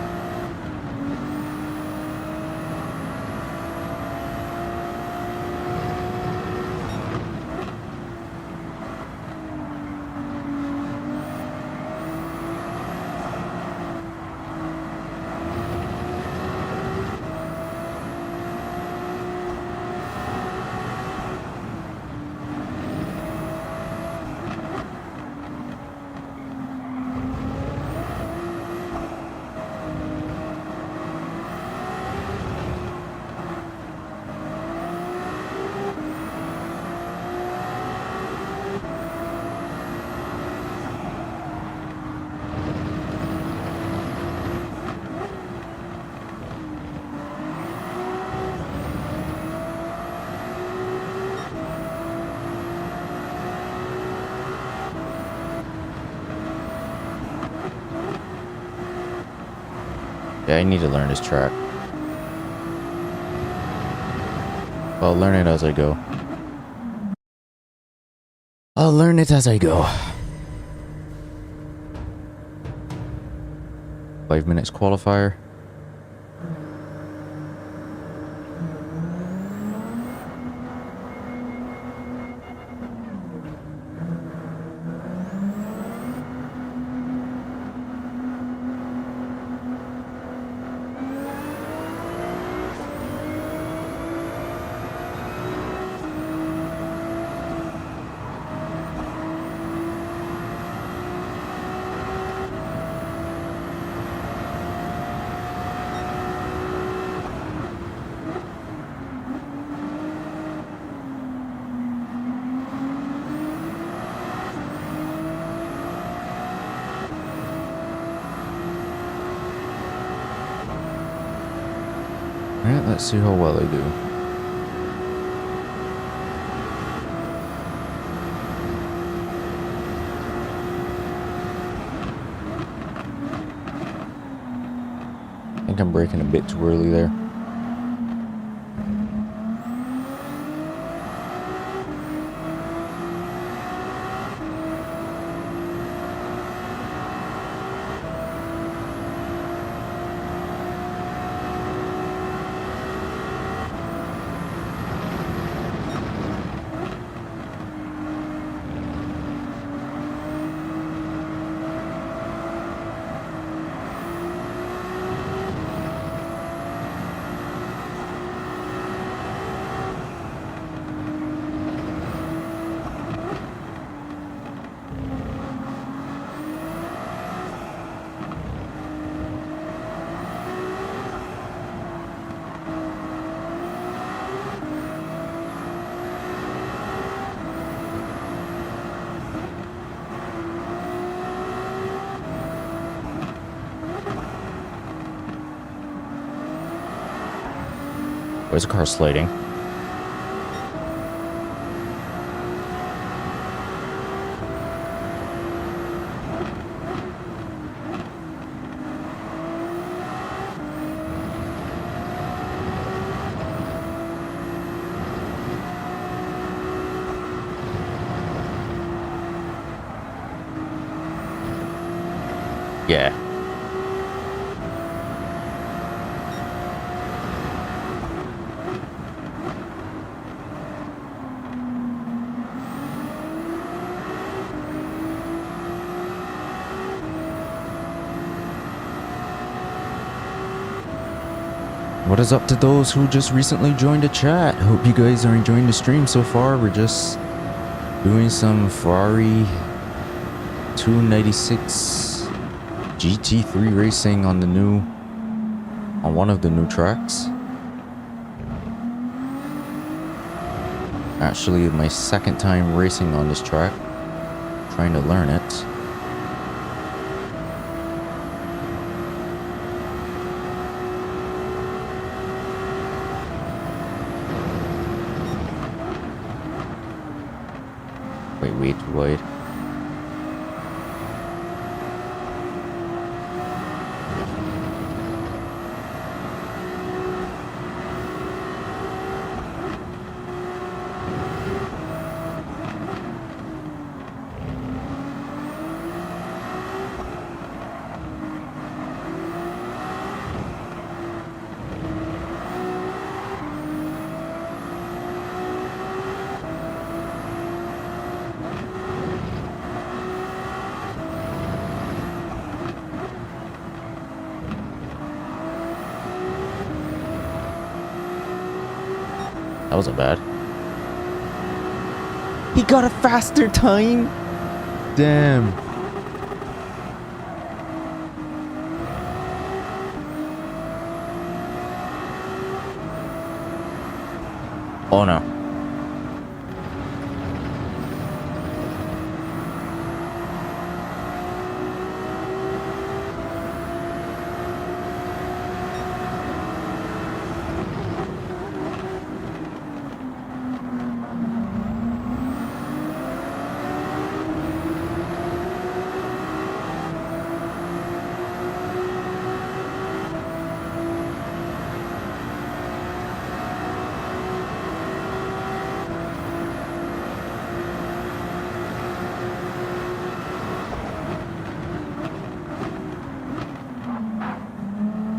Yeah, I need to learn this track. I'll learn it as I go. I'll learn it as I go. 5 minutes qualifier. Alright, let's see how well I do. I think I'm braking a bit too early there. Where's the car sliding? Yeah. What is up to those who just recently joined the chat? Hope you guys are enjoying the stream so far. We're just doing some Ferrari 296 GT3 racing on one of the new tracks. Actually, my second time racing on this track, trying to learn it. Wait, way too wide. That wasn't bad. He got a faster time. Damn. Oh no.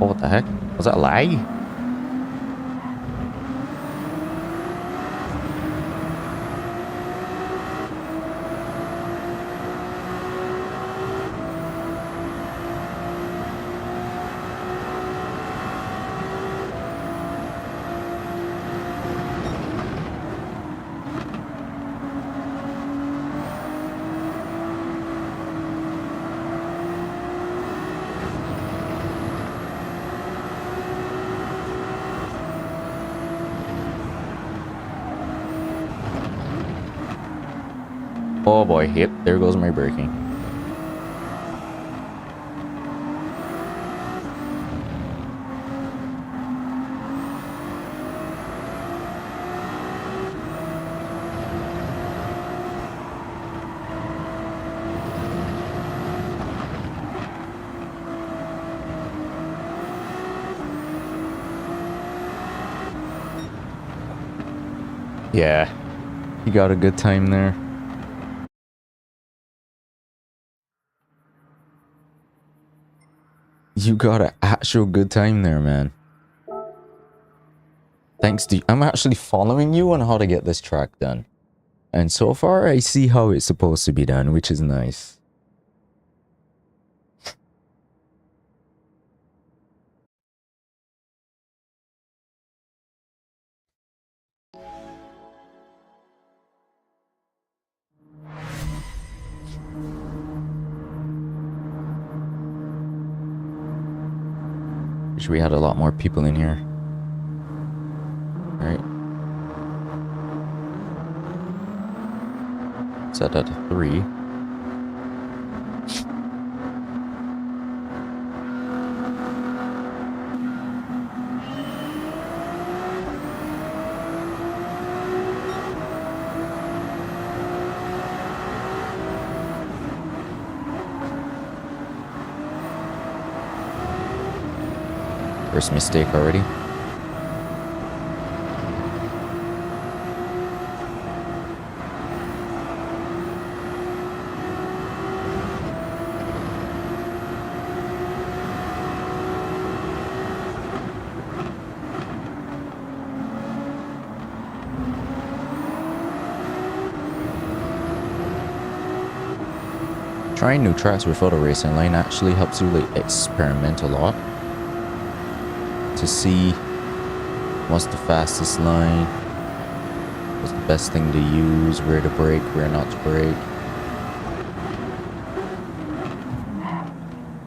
Oh, what the heck? Was that a lag? Oh boy, yep, there goes my braking. Yeah, you got a good time there. You got an actual good time there, man. Thanks to you. I'm actually following you on how to get this track done. And so far, I see how it's supposed to be done, which is nice. Wish we had a lot more people in here. Alright. Set that to 3. First mistake already. Trying new tracks without a racing line actually helps you like experiment a lot to see what's the fastest line, what's the best thing to use, where to brake, where not to brake.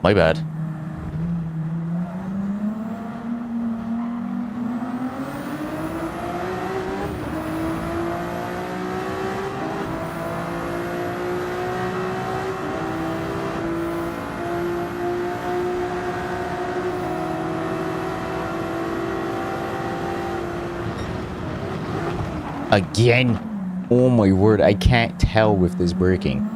My bad. Again? Oh my word, I can't tell with this braking.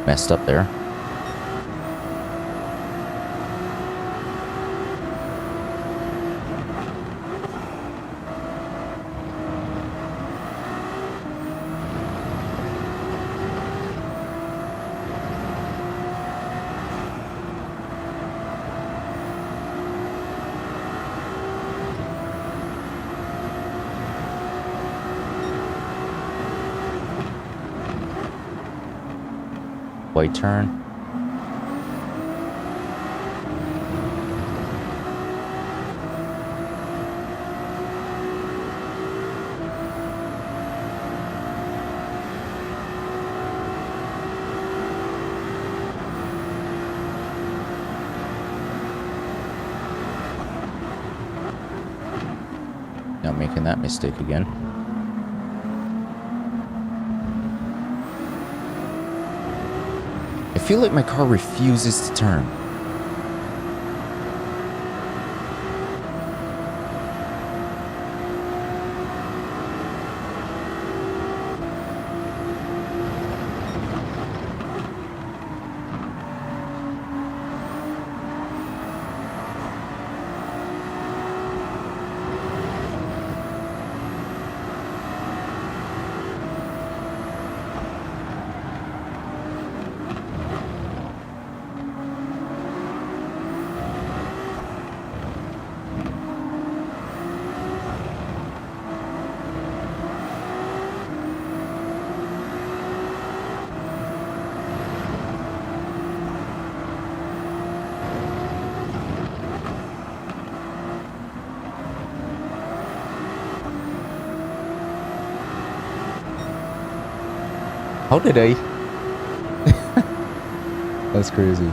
Messed up there. White turn. Not making that mistake again. I feel like my car refuses to turn. How did I? That's crazy.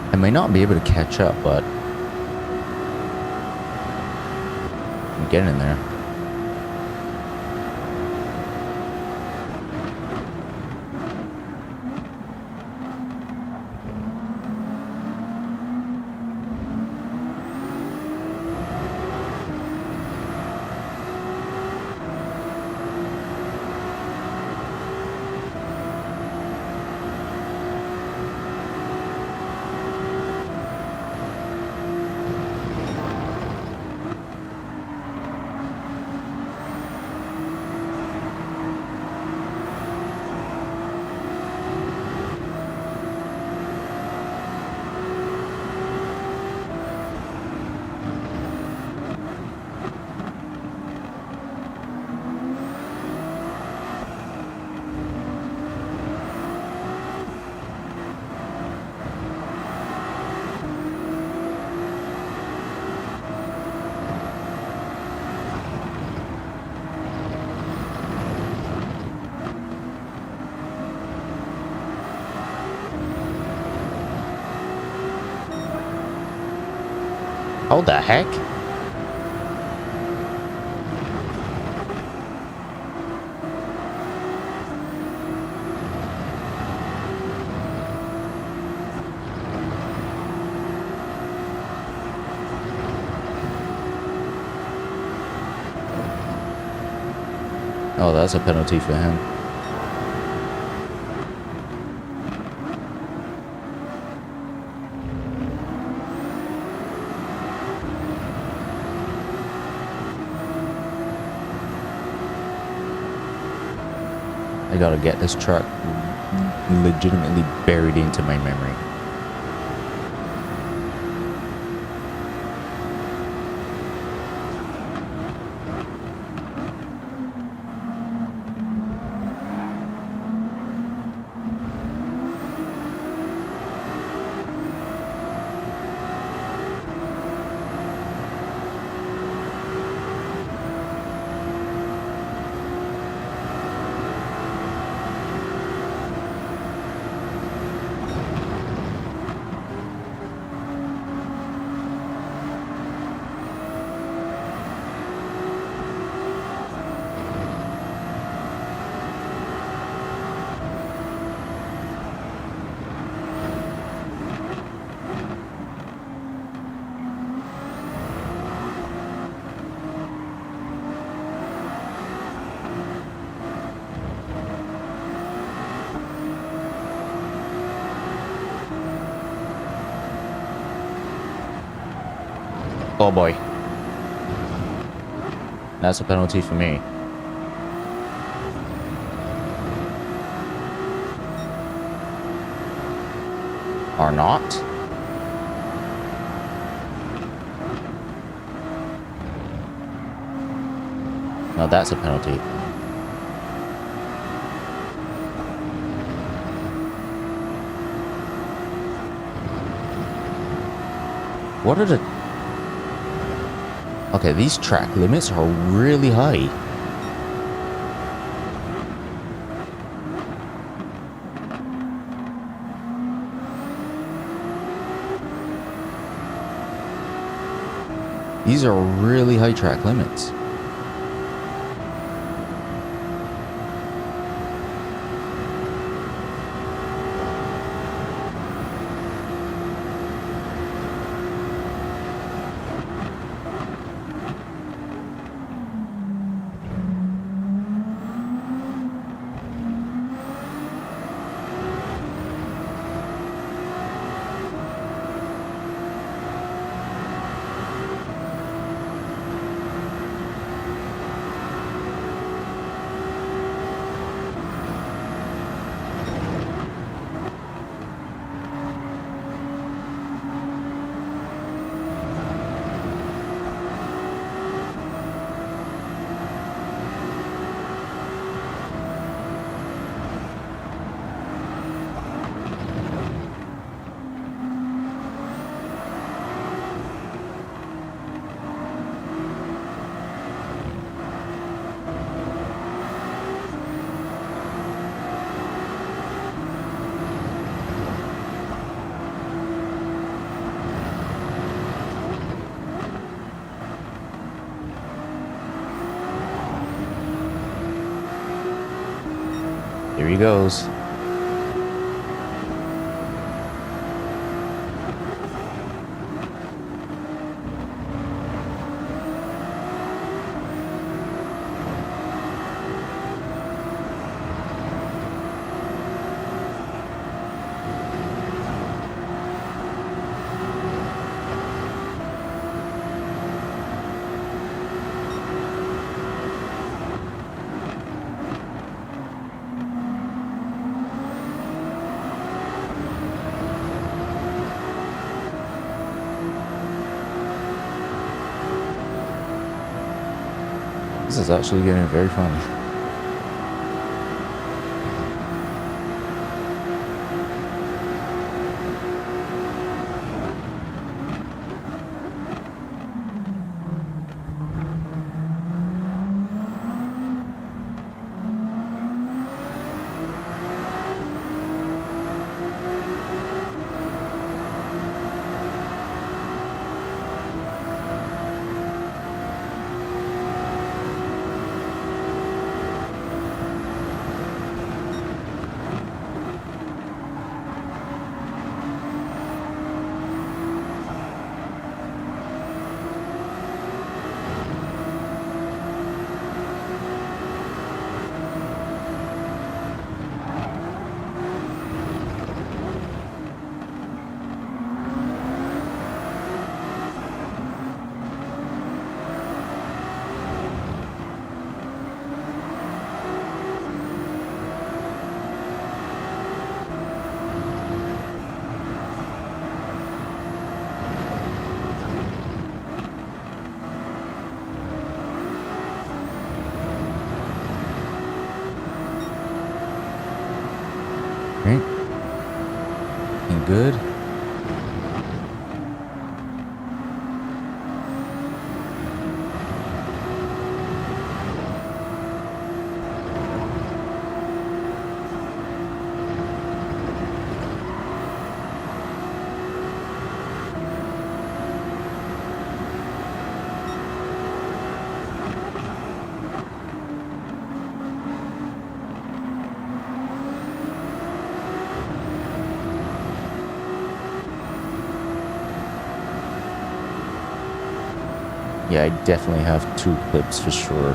I may not be able to catch up, but I'm getting there. How the heck? Oh, that's a penalty for him. I gotta get this track legitimately buried into my memory. Oh boy. That's a penalty for me. Or not? No, that's a penalty. What are the... Okay, these track limits are really high. These are really high track limits. Here he goes. This is actually getting very funny. looking good. Yeah, I definitely have 2 clips for sure.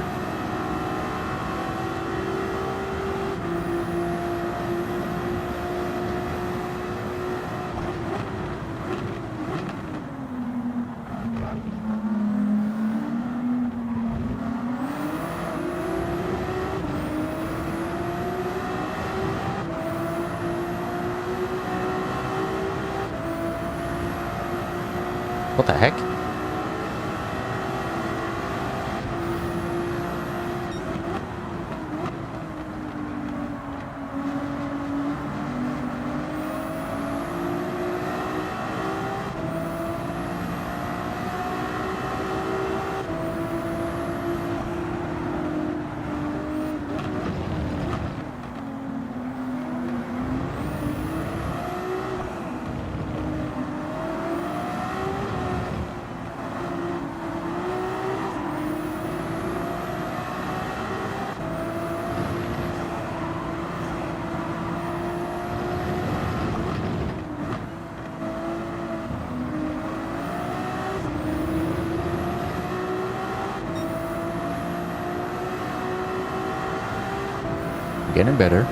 What the heck? Getting better.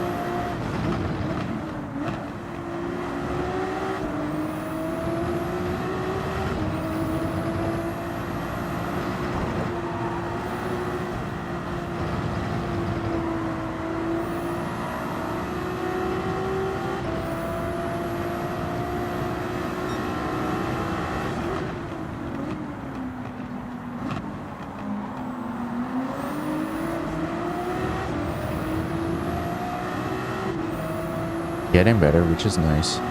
Getting better, which is nice.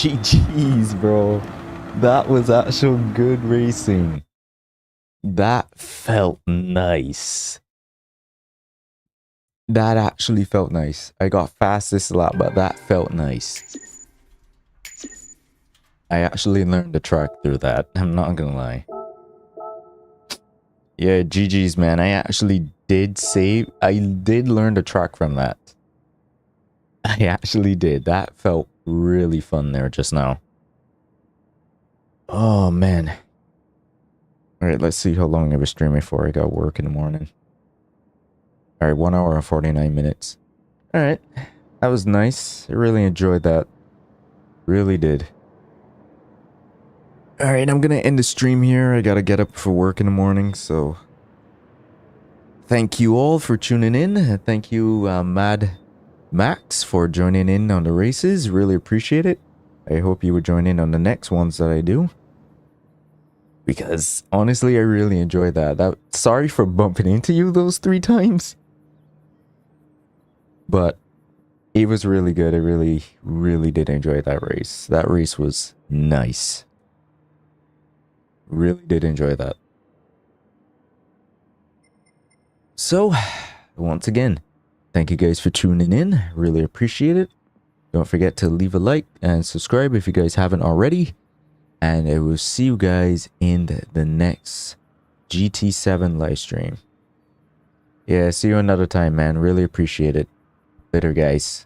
GG's, bro. That was actual good racing. That felt nice. That actually felt nice. I got fastest lap, but that felt nice. I actually learned the track through that. I'm not gonna lie. Yeah, GG's, man. I actually did learn the track from that. I actually did. That felt really fun there just now. Oh, man. Alright, let's see how long I was streaming for. I got work in the morning. Alright, 1 hour and 49 minutes. Alright, that was nice. I really enjoyed that. Really did. Alright, I'm gonna end the stream here. I gotta get up for work in the morning, so... Thank you all for tuning in. Thank you, Mad Max, for joining in on the races. Really appreciate it. I hope you would join in on the next ones that I do. Because, honestly, I really enjoyed that. Sorry for bumping into you those 3 times. But It was really good. I really, really did enjoy that race. That race was nice. Really did enjoy that. So, once again, thank you guys for tuning in. Really appreciate it. Don't forget to leave a like and subscribe if you guys haven't already. And I will see you guys in the next GT7 live stream. Yeah, see you another time, man. Really appreciate it. Later, guys.